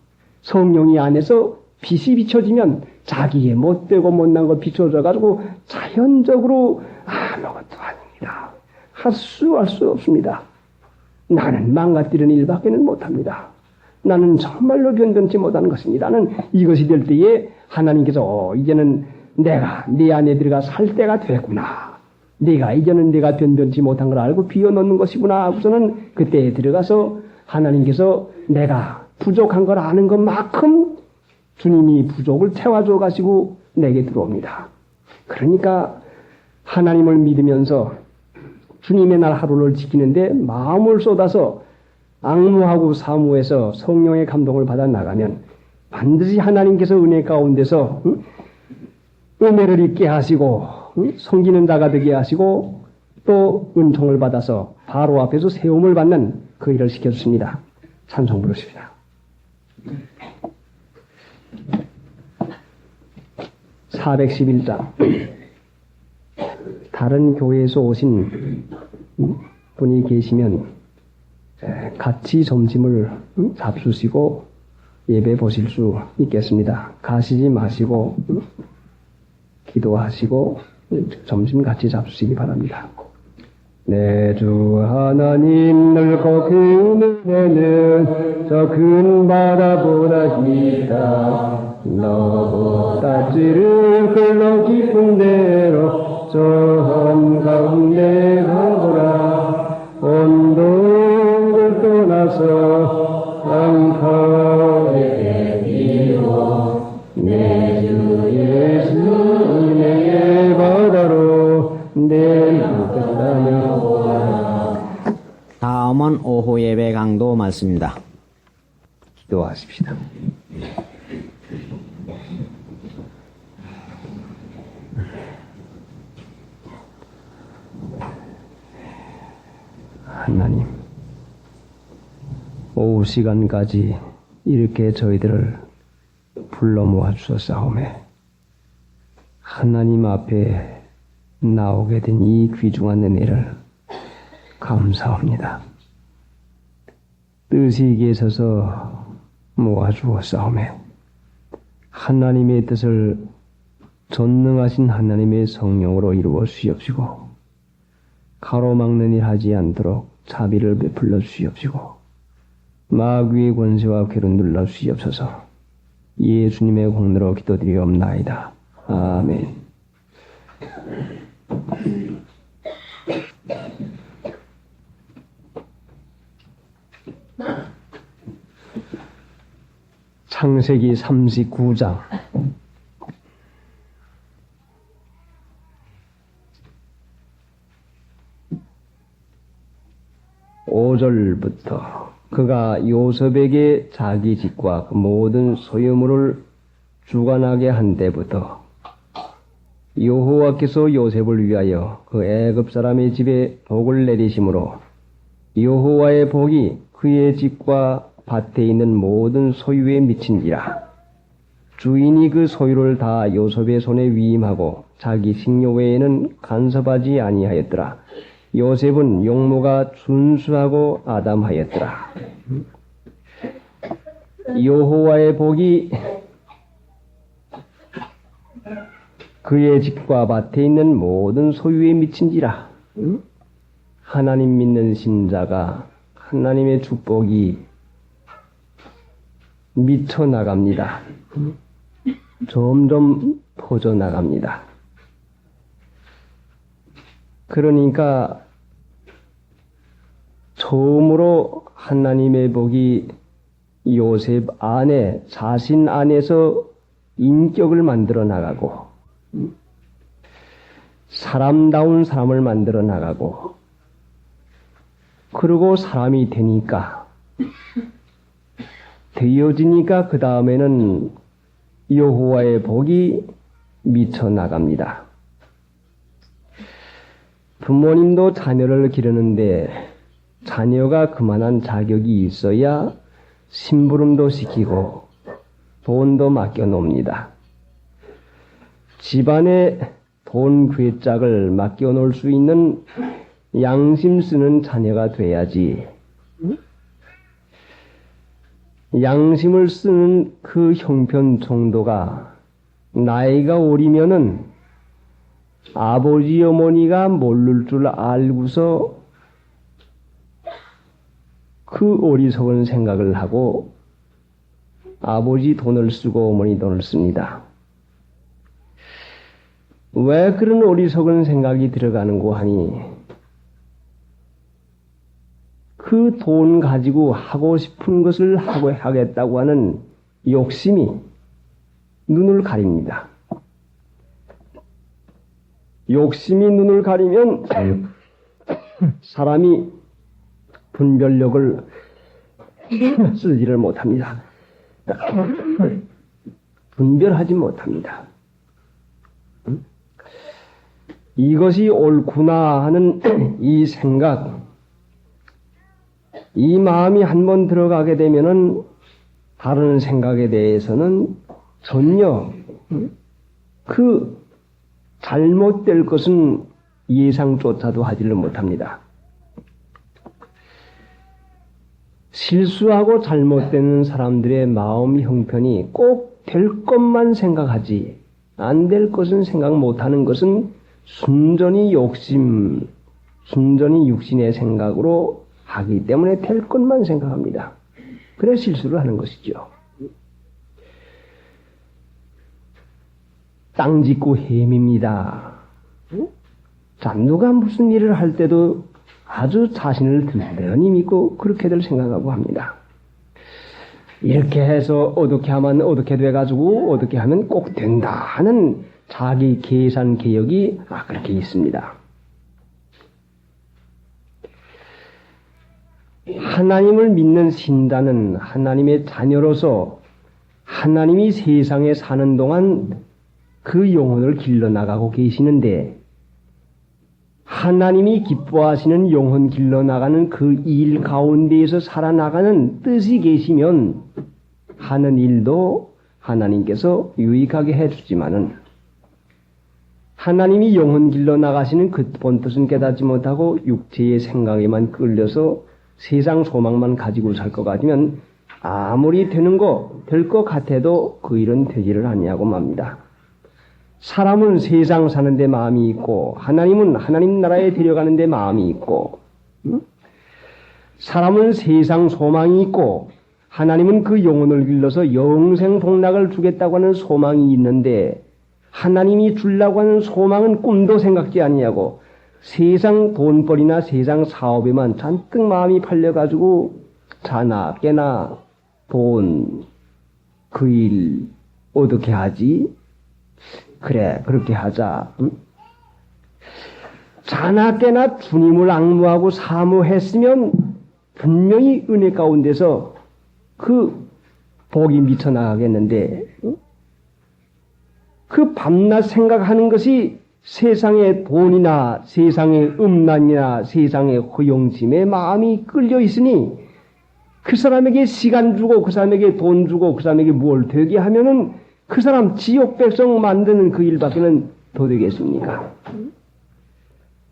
성령이 안에서 빛이 비춰지면 자기의 못되고 못난 걸 비춰져가지고 자연적으로 아무것도 아닙니다. 할 수 없습니다. 나는 망가뜨리는 일밖에는 못합니다. 나는 정말로 변변치 못하는 것입니다. 나는 이것이 될 때에 하나님께서 이제는 내가 네 안에 들어가 살 때가 됐구나. 이제는 내가 변변치 못한 걸 알고 비워놓는 것이구나 하고서는 그때에 들어가서 하나님께서 내가 부족한 걸 아는 것만큼 주님이 부족을 채워줘 가시고 내게 들어옵니다. 그러니까 하나님을 믿으면서 주님의 날 하루를 지키는데 마음을 쏟아서 앙무하고 사무해서 성령의 감동을 받아 나가면 반드시 하나님께서 은혜 가운데서 은혜를 입게 하시고 섬기는 자가 되게 하시고 또 은총을 받아서 바로 앞에서 세움을 받는 그 일을 시켜주십니다. 찬송 부르십니다. 411장. 다른 교회에서 오신 분이 계시면 같이 점심을 잡수시고 예배 보실 수 있겠습니다. 가시지 마시고 기도하시고 점심 같이 잡수시기 바랍니다. 내 주 하나님 넓고 큰 은혜는 저 큰 바다보다 깊다. 너보다 찌를 흘러 깊은 대로 저 한가운데 가보라. 온동을 떠나서 상타에 이고 내 주 예수 은혜의 바다로 내 끝나며 다음은 오후 예배 강도 말씀입니다. 기도하십시다. 하나님, 오후 시간까지 이렇게 저희들을 불러 모아 주셨사오매 하나님 앞에 나오게 된 이 귀중한 은혜를 감사합니다. 뜻이 계셔서 모아 주었사오매 하나님의 뜻을 전능하신 하나님의 성령으로 이루어 주시옵시고 가로막는 일 하지 않도록 자비를 베풀어 주시옵시고 마귀의 권세와 괴를 눌러 주시옵소서. 예수님의 공로로 기도드리옵나이다. 아멘. 창세기 39장 5절부터 그가 요셉에게 자기 집과 그 모든 소유물을 주관하게 한 때부터 여호와께서 요셉을 위하여 그 애굽 사람의 집에 복을 내리심으로 여호와의 복이 그의 집과 밭에 있는 모든 소유에 미친지라. 주인이 그 소유를 다 요셉의 손에 위임하고 자기 식료 외에는 간섭하지 아니하였더라. 요셉은 용모가 준수하고 아담하였더라. 여호와의 복이 그의 집과 밭에 있는 모든 소유에 미친지라. 하나님 믿는 신자가 하나님의 축복이 미쳐 나갑니다. 점점 퍼져 나갑니다. 그러니까 처음으로 하나님의 복이 요셉 안에 자신 안에서 인격을 만들어 나가고 사람다운 사람을 만들어 나가고 그리고 사람이 되어지니까 그 다음에는 여호와의 복이 미쳐 나갑니다. 부모님도 자녀를 기르는데 자녀가 그만한 자격이 있어야 심부름도 시키고 돈도 맡겨 놓습니다. 집안에 돈 괴짝을 맡겨 놓을 수 있는 양심 쓰는 자녀가 돼야지. 양심을 쓰는 그 형편 정도가 나이가 어리면은 아버지 어머니가 모를 줄 알고서 그 어리석은 생각을 하고 아버지 돈을 쓰고 어머니 돈을 씁니다. 왜 그런 어리석은 생각이 들어가는고 하니 그 돈 가지고 하고 싶은 것을 하겠다고 하는 욕심이 눈을 가립니다. 욕심이 눈을 가리면 사람이 분별력을 쓰지를 못합니다. 분별하지 못합니다. 이것이 옳구나 하는 이 생각, 이 마음이 한번 들어가게 되면은 다른 생각에 대해서는 전혀 그 잘못될 것은 예상조차도 하지를 못합니다. 실수하고 잘못되는 사람들의 마음 형편이 꼭 될 것만 생각하지 안 될 것은 생각 못하는 것은 순전히 욕심, 순전히 육신의 생각으로 하기 때문에 될 것만 생각합니다. 그래 실수를 하는 것이죠. 땅 짓고 햄입니다. 자, 누가 무슨 일을 할 때도 아주 자신을 든든히 믿고 그렇게들 생각하고 합니다. 이렇게 해서 어떻게 하면 어떻게 돼가지고 어떻게 하면 꼭 된다 하는 자기 계산 개혁이 그렇게 있습니다. 하나님을 믿는 신자는 하나님의 자녀로서 하나님이 세상에 사는 동안 그 영혼을 길러나가고 계시는데 하나님이 기뻐하시는 영혼 길러나가는 그 일 가운데에서 살아나가는 뜻이 계시면 하는 일도 하나님께서 유익하게 해주지만은 하나님이 영혼 길러나가시는 그 본뜻은 깨닫지 못하고 육체의 생각에만 끌려서 세상 소망만 가지고 살 것 같으면 아무리 되는 거, 될 것 같아도 그 일은 되지를 아니하고 맙니다. 사람은 세상 사는데 마음이 있고 하나님은 하나님 나라에 데려가는 데 마음이 있고 사람은 세상 소망이 있고 하나님은 그 영혼을 길러서 영생 복락을 주겠다고 하는 소망이 있는데 하나님이 주려고 하는 소망은 꿈도 생각지 아니하고 세상 돈벌이나 세상 사업에만 잔뜩 마음이 팔려가지고 자나 깨나 돈, 그 일 어떻게 하지? 그래 그렇게 하자. 자나 깨나 주님을 앙무하고 사모했으면 분명히 은혜 가운데서 그 복이 미쳐나가겠는데 그 밤낮 생각하는 것이 세상의 돈이나 세상의 음란이나 세상의 허영심에 마음이 끌려 있으니 그 사람에게 시간 주고 그 사람에게 돈 주고 그 사람에게 뭘 되게 하면은 그 사람 지옥 백성 만드는 그 일밖에는 더 되겠습니까?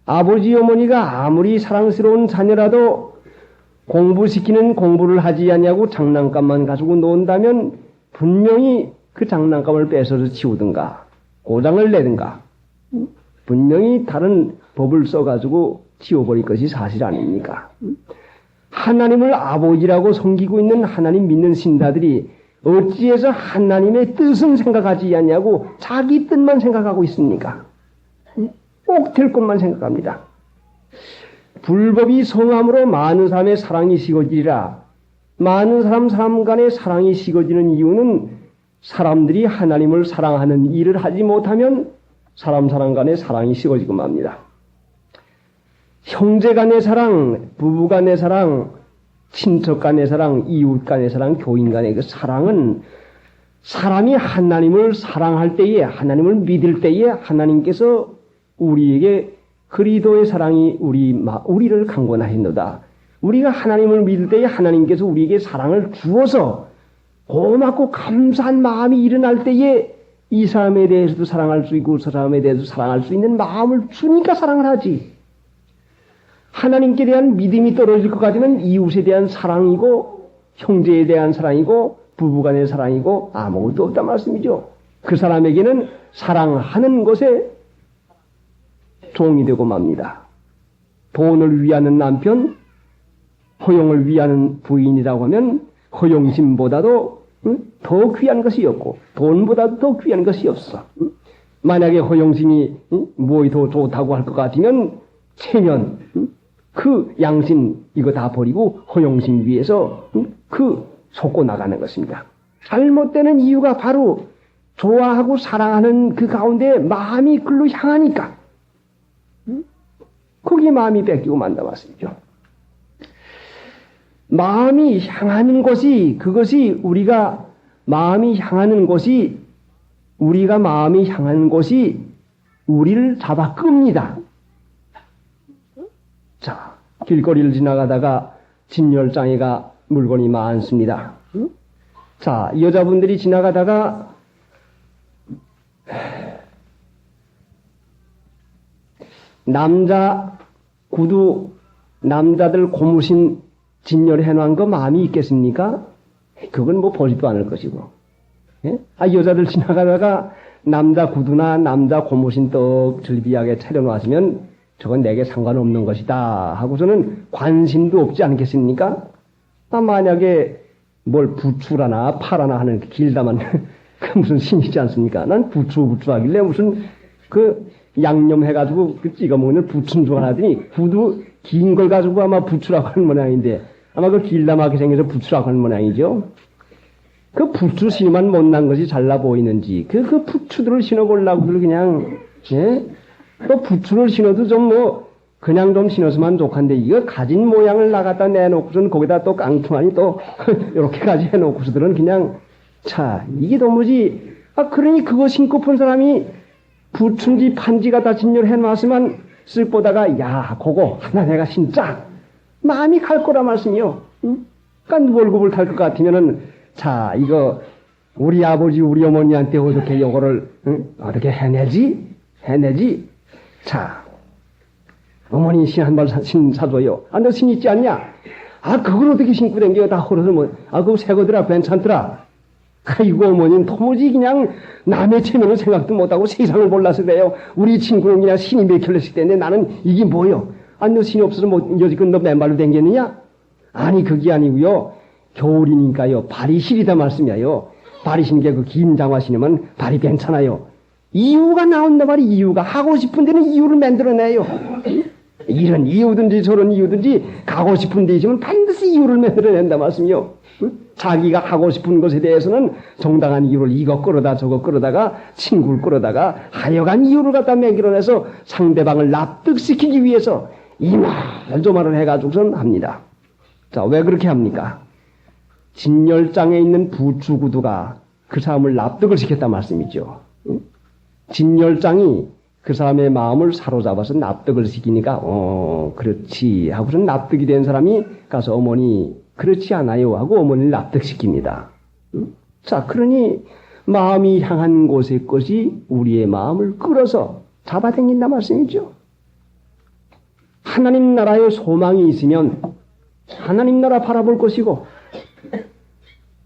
아버지 어머니가 아무리 사랑스러운 자녀라도 공부시키는 공부를 하지 아니하고 장난감만 가지고 논다면 분명히 그 장난감을 뺏어서 치우든가 고장을 내든가 분명히 다른 법을 써가지고 치워버릴 것이 사실 아닙니까? 하나님을 아버지라고 섬기고 있는 하나님 믿는 신자들이 어찌해서 하나님의 뜻은 생각하지 않냐고 자기 뜻만 생각하고 있습니까? 꼭 될 것만 생각합니다. 불법이 성함으로 많은 사람의 사랑이 식어지리라. 많은 사람 간의 사랑이 식어지는 이유는 사람들이 하나님을 사랑하는 일을 하지 못하면 사람 간의 사랑이 식어지고 맙니다. 형제 간의 사랑, 부부 간의 사랑, 친척 간의 사랑, 이웃 간의 사랑, 교인 간의 그 사랑은 사람이 하나님을 사랑할 때에, 하나님을 믿을 때에 하나님께서 우리에게 그리스도의 사랑이 우리를 강권하였노다. 우리가 하나님을 믿을 때에 하나님께서 우리에게 사랑을 주어서 고맙고 감사한 마음이 일어날 때에 이 사람에 대해서도 사랑할 수 있고 저 사람에 대해서도 사랑할 수 있는 마음을 주니까 사랑을 하지. 하나님께 대한 믿음이 떨어질 것 같으면 이웃에 대한 사랑이고 형제에 대한 사랑이고 부부간의 사랑이고 아무것도 없단 말씀이죠. 그 사람에게는 사랑하는 것에 종이 되고 맙니다. 돈을 위하는 남편, 허용을 위하는 부인이라고 하면 허용심보다도 더 귀한 것이 없고 돈보다도 더 귀한 것이 없어. 만약에 허용심이 무엇이 더 좋다고 할 것 같으면 체면, 그 양심 이거 다 버리고 허용심 위해서 그 속고 나가는 것입니다. 잘못되는 이유가 바로 좋아하고 사랑하는 그 가운데 마음이 글로 향하니까 거기에 마음이 뺏기고 만다 말씀이죠. 마음이 향하는 곳이, 그것이 우리가 마음이 향하는 곳이, 우리가 마음이 향하는 곳이 우리를 잡아 끕니다. 자, 길거리를 지나가다가 진열장애가 물건이 많습니다. 자, 여자분들이 지나가다가 남자 구두, 남자들 고무신 진열해 놓은 거 마음이 있겠습니까? 그건 뭐 보지도 않을 것이고. 예? 여자들 지나가다가 남자 구두나 남자 고무신 떡 즐비하게 차려놓으시면 저건 내게 상관없는 것이다 하고서는 관심도 없지 않겠습니까? 만약에 뭘 부추라나 파라나 하는 길다만 그 무슨 신이 있지 않습니까? 난 부추 하길래 무슨 그 양념해가지고 그 찍어 먹는 부추인 줄 알았더니 구두 긴 걸 가지고 아마 부추라고 하는 모양인데 아마 그 길다랗게 생겨서 부추라고 하는 모양이죠. 그 부추 신만 못난 것이 잘나 보이는지 그 부추들을 신어보려고들 그냥 예? 또 부추를 신어도 좀 뭐 그냥 좀 신었으면 좋겠는데 이거 가진 모양을 나갔다 내놓고서는 거기다 또 깡통하니 또 이렇게까지 해놓고서들은 그냥 자 이게 도무지 그러니 그거 신고 푼 사람이 부춘지 판지가 다 진열해 놨으면 쓱 보다가 야 그거 하나 내가 신자 마음이 갈 거라 말씀이요. 응? 그러니까 월급을 탈 것 같으면은 자 이거 우리 아버지 우리 어머니한테 어떻게 요거를 응? 어떻게 해내지 자 어머니 신 한 벌 신 사줘요. 너 신 있지 않냐? 그걸 어떻게 신고 댕겨 다 헐어서 뭐 그거 새 거더라 괜찮더라. 아이고 어머니는 도무지 그냥 남의 체면을 생각도 못하고 세상을 몰라서 그래요. 우리 친구는 그냥 신이 몇 켤레씩 되는데 나는 이게 뭐요? 너 신이 없어서 뭐 여지껏 너 맨발로 댕겼느냐? 아니 그게 아니고요. 겨울이니까요. 발이 시리다 말씀이에요. 발이 시린 게 그 긴 장화 신으면 발이 괜찮아요. 이유가 나온다 말이 이유가 하고 싶은 데는 이유를 만들어내요. 이런 이유든지 저런 이유든지 가고 싶은 데 있으면 반드시 이유를 만들어낸다 말씀이요. 자기가 하고 싶은 것에 대해서는 정당한 이유를 이거 끌어다 저거 끌어다가 친구를 끌어다가 하여간 이유를 갖다 매겨내서 상대방을 납득시키기 위해서 이 말 저 말을 해가지고선 합니다. 자, 왜 그렇게 합니까? 진열장에 있는 부추구두가 그 사람을 납득을 시켰단 말씀이죠. 진열장이 그 사람의 마음을 사로잡아서 납득을 시키니까 그렇지 하고선 납득이 된 사람이 가서 어머니 그렇지 않아요 하고 어머니를 납득시킵니다. 자 그러니 마음이 향한 곳의 것이 우리의 마음을 끌어서 잡아당긴다 말씀이죠. 하나님 나라의 소망이 있으면 하나님 나라 바라볼 것이고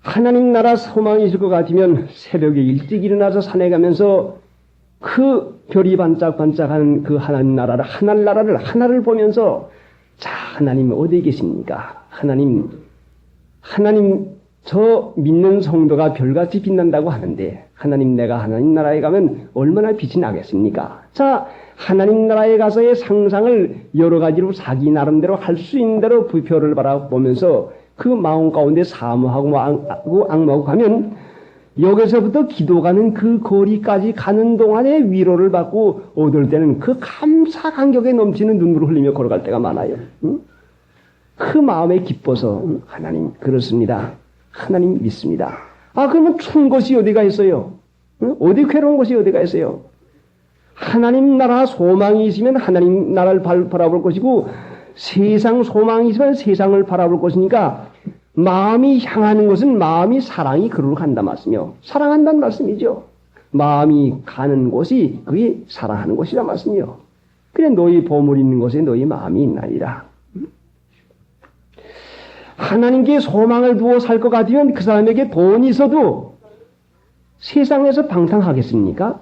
하나님 나라 소망이 있을 것 같으면 새벽에 일찍 일어나서 산에 가면서 그 별이 반짝반짝하는 그 하나님 나라를 하나를 보면서 자 하나님 어디 계십니까? 하나님 저 믿는 성도가 별같이 빛난다고 하는데 하나님 내가 하나님 나라에 가면 얼마나 빛이 나겠습니까? 자 하나님 나라에 가서의 상상을 여러 가지로 자기 나름대로 할 수 있는 대로 부표를 바라보면서 그 마음 가운데 사모하고 악마하고 가면 여기서부터 기도 가는 그 거리까지 가는 동안에 위로를 받고 얻을 때는 그 감사 감격에 넘치는 눈물을 흘리며 걸어갈 때가 많아요. 응? 그 마음에 기뻐서 하나님 그렇습니다. 하나님 믿습니다. 그러면 추운 것이 어디가 있어요? 응? 어디 괴로운 것이 어디가 있어요? 하나님 나라 소망이 있으면 하나님 나라를 바라볼 것이고 세상 소망이 있으면 세상을 바라볼 것이니까 마음이 향하는 것은 마음이 사랑이 그리로 간다 말씀이요. 사랑한다는 말씀이죠. 마음이 가는 곳이 그게 사랑하는 곳이라 말씀이요. 그래 너희 보물 있는 곳에 너희 마음이 있나이다. 하나님께 소망을 두어 살 것 같으면 그 사람에게 돈이 있어도 세상에서 방탕하겠습니까?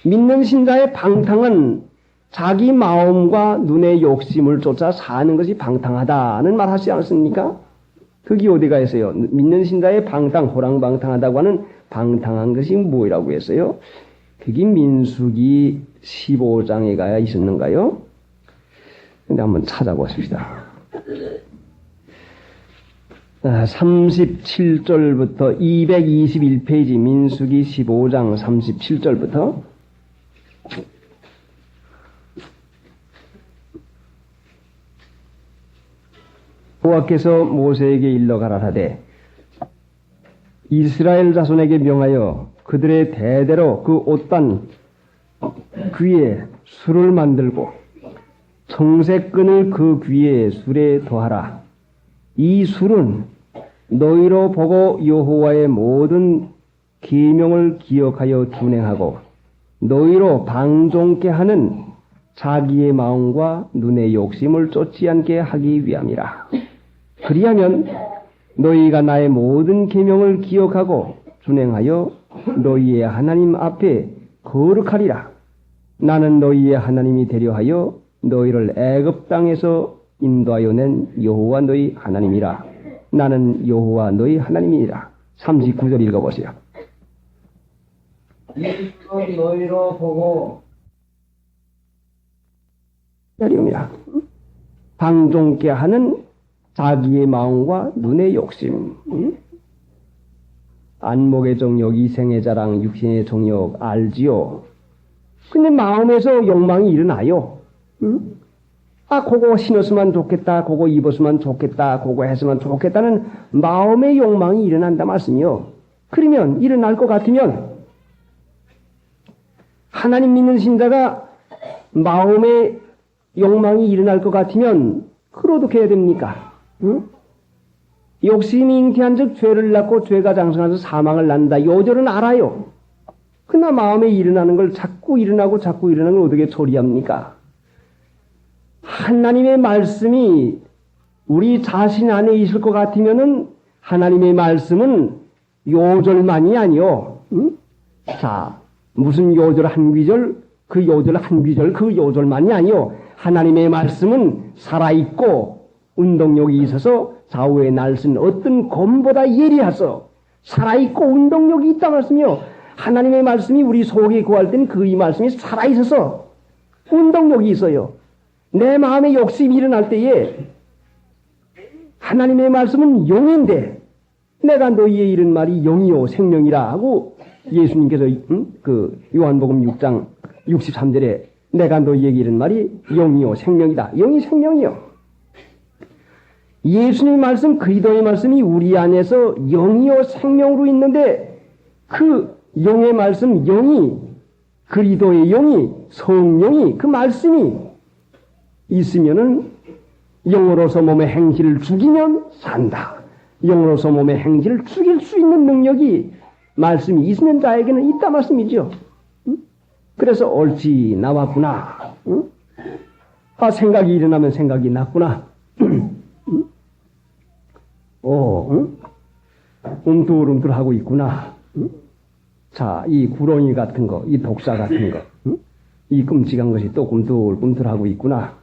믿는 신자의 방탕은 자기 마음과 눈의 욕심을 쫓아 사는 것이 방탕하다는 말 하지 않습니까? 그게 어디가 있어요? 믿는 신자의 방탕, 호랑방탕하다고 하는 방탕한 것이 뭐라고 했어요? 그게 민수기 15장에 가야 있었는가요? 근데 한번 찾아보십시다. 37절부터 221페이지 민수기 15장 37절부터 여호와께서 모세에게 일러 가라사대 이스라엘 자손에게 명하여 그들의 대대로 그 옷단 귀에 술을 만들고 청색끈을 그 귀에 술에 더하라. 이 술은 너희로 보고 여호와의 모든 계명을 기억하여 준행하고 너희로 방종케 하는 자기의 마음과 눈의 욕심을 쫓지 않게 하기 위함이라. 그리하면 너희가 나의 모든 계명을 기억하고 준행하여 너희의 하나님 앞에 거룩하리라. 나는 너희의 하나님이 되려 하여 너희를 애굽 땅에서 인도하여 낸 여호와 너희 하나님이라. 나는 여호와 너희 하나님이라. 39절 읽어보세요. 이 술은 너희로 보고 내리옵니다. 방종케 하는 자기의 마음과 눈의 욕심. 안목의 정욕, 이생의 자랑, 육신의 정욕 알지요. 근데 마음에서 욕망이 일어나요. 아, 그거 신었으면 좋겠다, 그거 입었으면 좋겠다, 그거 했으면 좋겠다는 마음의 욕망이 일어난다 말씀이요. 그러면 일어날 것 같으면 하나님 믿는 신자가 마음의 욕망이 일어날 것 같으면 그걸 어떻게 해야 됩니까? 욕심이 잉태한 즉 죄를 낳고 죄가 장성해서 사망을 낳는다. 요절은 알아요. 그러나 마음에 일어나는 걸 자꾸 일어나는 걸 어떻게 처리합니까? 하나님의 말씀이 우리 자신 안에 있을 것 같으면은 하나님의 말씀은 요절만이 아니요. 자, 무슨 요절 한 귀절, 그 요절 한 귀절, 그 요절만이 아니요. 하나님의 말씀은 살아있고 운동력이 있어서 좌우에 날선 어떤 검보다 예리하서 살아있고 운동력이 있다 말씀이요. 하나님의 말씀이 우리 속에 구할 때는 그 이 말씀이 살아있어서 운동력이 있어요. 내 마음에 욕심이 일어날 때에 하나님의 말씀은 영인데 내가 너희의 이른 말이 영이요 생명이라 하고 예수님께서 그 요한복음 6장 63절에 내가 너희에게 이른 말이 영이요 생명이다. 영이 생명이요. 예수님의 말씀, 그리스도의 말씀이 우리 안에서 영이요 생명으로 있는데 그 영의 말씀, 영이, 그리스도의 영이, 성령이, 그 말씀이 있으면은 영으로서 몸의 행실을 죽이면 산다. 영으로서 몸의 행실을 죽일 수 있는 능력이 말씀이 있는 자에게는 있다 말씀이죠. 그래서 옳지 나왔구나. 아, 생각이 일어나면 생각이 났구나. 움틀움틀하고 있구나. 자, 이 구렁이 같은 거, 이 독사 같은 거, 이 끔찍한 것이 또 꿈틀꿈틀하고 있구나.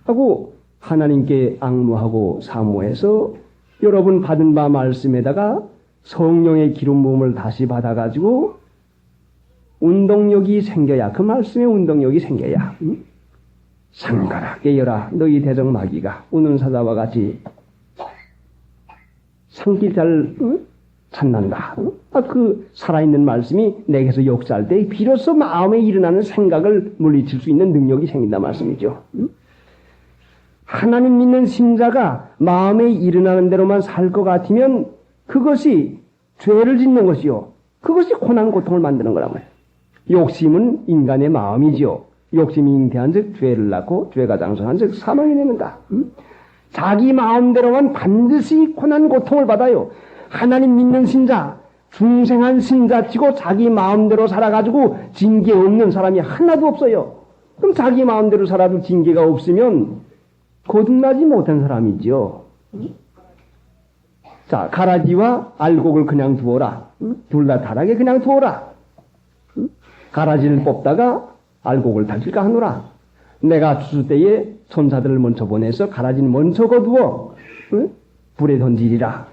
하고 하나님께 앙무하고 사모해서 여러분 받은 바 말씀에다가 성령의 기름 부음을 다시 받아가지고 운동력이 생겨야, 그 말씀에 운동력이 생겨야. 상가라 깨어라 너희 대적 마귀가 우는 사자와 같이 상기 잘 찾는다. 그 살아있는 말씀이 내게서 역사할 때 비로소 마음에 일어나는 생각을 물리칠 수 있는 능력이 생긴다 말씀이죠. 하나님 믿는 신자가 마음에 일어나는 대로만 살 것 같으면 그것이 죄를 짓는 것이요. 그것이 고난 고통을 만드는 거란 말이에요. 욕심은 인간의 마음이지요. 욕심이 잉태한 즉 죄를 낳고 죄가 장성한 즉 사망이 되는다. 자기 마음대로만 반드시 고난 고통을 받아요. 하나님 믿는 신자, 중생한 신자치고 자기 마음대로 살아가지고 징계 없는 사람이 하나도 없어요. 그럼 자기 마음대로 살아도 징계가 없으면 거듭나지 못한 사람이죠. 자, 가라지와 알곡을 그냥 두어라. 둘 다 다르게 그냥 두어라. 가라지를 뽑다가 알곡을 다질까 하노라. 내가 추수 때에 천사들을 먼저 보내서 가라지는 먼저 거두어 불에 던지리라.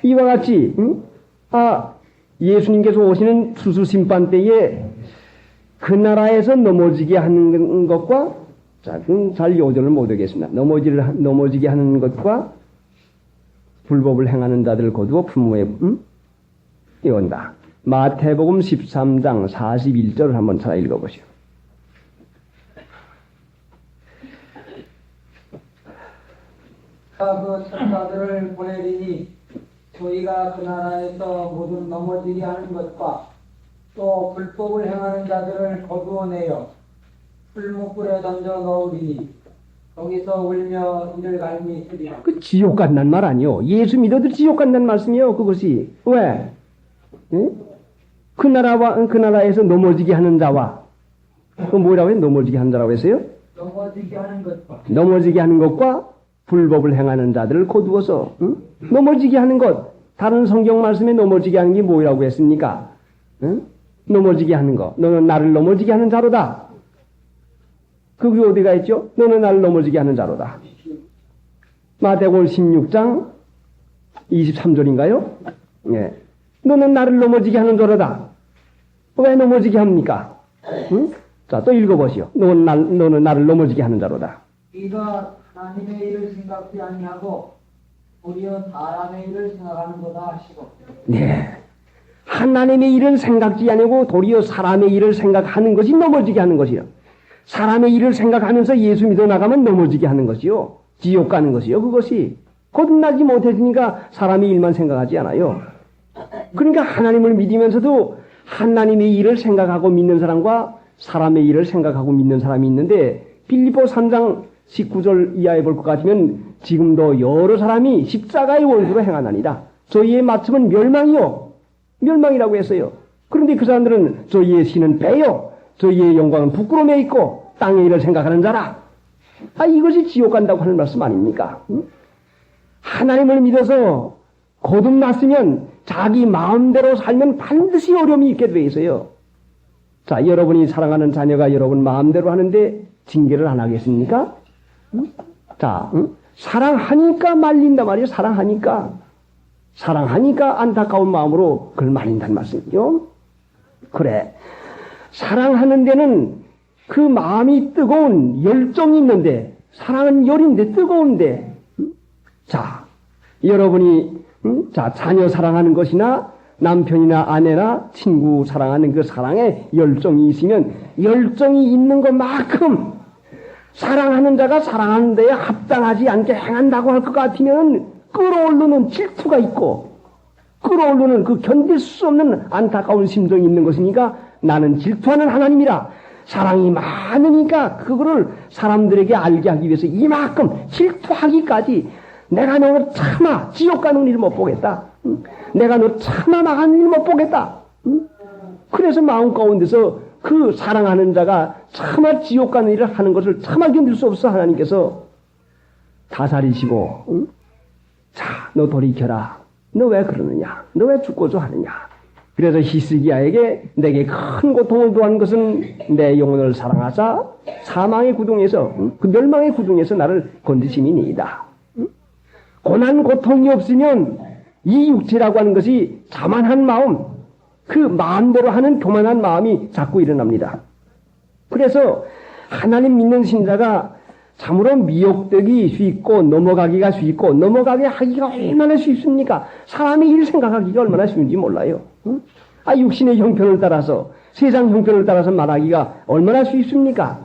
이와 같이 예수님께서 오시는 추수 심판 때에 그 나라에서 넘어지게 하는 것과 자, 잘 요절을 못하겠습니다. 넘어지게 하는 것과 불법을 행하는 자들을 거두어 품모에 띄운다. 마태복음 13장 41절을 한번 찾아 읽어보시오. 그 천사들을 보내리니 저희가 그 나라에서 모든 넘어지게 하는 것과 또 불법을 행하는 자들을 거두어내어 풀무불에 던져 넣으리니 거기서 울며 이를 갈미으리라. 그 지옥 간다는 말 아니요. 예수 믿어도 지옥 간다는 말씀이요. 그것이 왜? 응? 그 나라에서 넘어지게 하는 자와 그 뭐라고 해요? 넘어지게 하는 자라고 했어요? 넘어지게 하는 것과 넘어지게 하는 것과 불법을 행하는 자들을 거두어서 응? 넘어지게 하는 것. 다른 성경 말씀에 넘어지게 하는 게 뭐라고 했습니까? 응? 넘어지게 하는 것. 너는 나를 넘어지게 하는 자로다. 그게 어디가 있죠? 너는 나를 넘어지게 하는 자로다. 마태복음 16장 23절인가요? 예. 너는 나를 넘어지게 하는 자로다. 왜 넘어지게 합니까? 응? 자, 또 읽어보시오. 너는 나를 넘어지게 하는 자로다. 네가 하나님의 일을 생각지 아니하고 도리어 사람의 일을 생각하는 거다 하시고. 네. 하나님의 일은 생각지 아니고 도리어 사람의 일을 생각하는 것이 넘어지게 하는 것이요. 사람의 일을 생각하면서 예수 믿어 나가면 넘어지게 하는 것이요. 지옥 가는 것이요. 그것이 거듭나지 못했으니까 사람의 일만 생각하지 않아요. 그러니까 하나님을 믿으면서도 하나님의 일을 생각하고 믿는 사람과 사람의 일을 생각하고 믿는 사람이 있는데 빌립보 3장 19절 이하에 볼 것 같으면 지금도 여러 사람이 십자가의 원수로 행하나니다. 저희의 마침은 멸망이요. 멸망이라고 했어요. 그런데 그 사람들은 저희의 신은 배요. 저희의 영광은 부끄러움에 있고 땅의 일을 생각하는 자라. 이것이 지옥 간다고 하는 말씀 아닙니까? 응? 하나님을 믿어서 거듭났으면 자기 마음대로 살면 반드시 어려움이 있게 돼 있어요. 자, 여러분이 사랑하는 자녀가 여러분 마음대로 하는데 징계를 안 하겠습니까? 응? 자, 응? 사랑하니까 말린다 말이에요. 사랑하니까 안타까운 마음으로 그걸 말린다는 말씀이죠. 그래. 사랑하는 데는 그 마음이 뜨거운 열정이 있는데, 사랑은 열인데 뜨거운데, 자, 여러분이, 자, 자녀 사랑하는 것이나 남편이나 아내나 친구 사랑하는 그 사랑에 열정이 있으면 열정이 있는 것만큼 사랑하는 자가 사랑하는 데에 합당하지 않게 행한다고 할 것 같으면 끌어오르는 질투가 있고 끌어오르는 그 견딜 수 없는 안타까운 심정이 있는 것이니까 나는 질투하는 하나님이라 사랑이 많으니까 그거를 사람들에게 알게 하기 위해서 이만큼 질투하기까지 내가 너를 차마 지옥 가는 일 못 보겠다. 내가 너 차마 나가는 일 못 보겠다. 그래서 마음 가운데서 그 사랑하는 자가 차마 지옥 가는 일을 하는 것을 차마 견딜 수 없어 하나님께서 다스리시고 자, 너 돌이켜라. 너 왜 그러느냐? 너 왜 죽고자 하느냐? 그래서 히스기야에게 내게 큰 고통을 도한 것은 내 영혼을 사랑하사 사망의 구덩이에서 그 멸망의 구덩이에서 나를 건지심이니이다. 고난 고통이 없으면 이 육체라고 하는 것이 자만한 마음, 그 마음대로 하는 교만한 마음이 자꾸 일어납니다. 그래서 하나님 믿는 신자가 참으로 미혹되기 쉽고 넘어가기가 쉽고 넘어가게 하기가 얼마나 쉽습니까? 사람의 일 생각하기가 얼마나 쉬운지 몰라요. 육신의 형편을 따라서 세상 형편을 따라서 말하기가 얼마나 쉽습니까?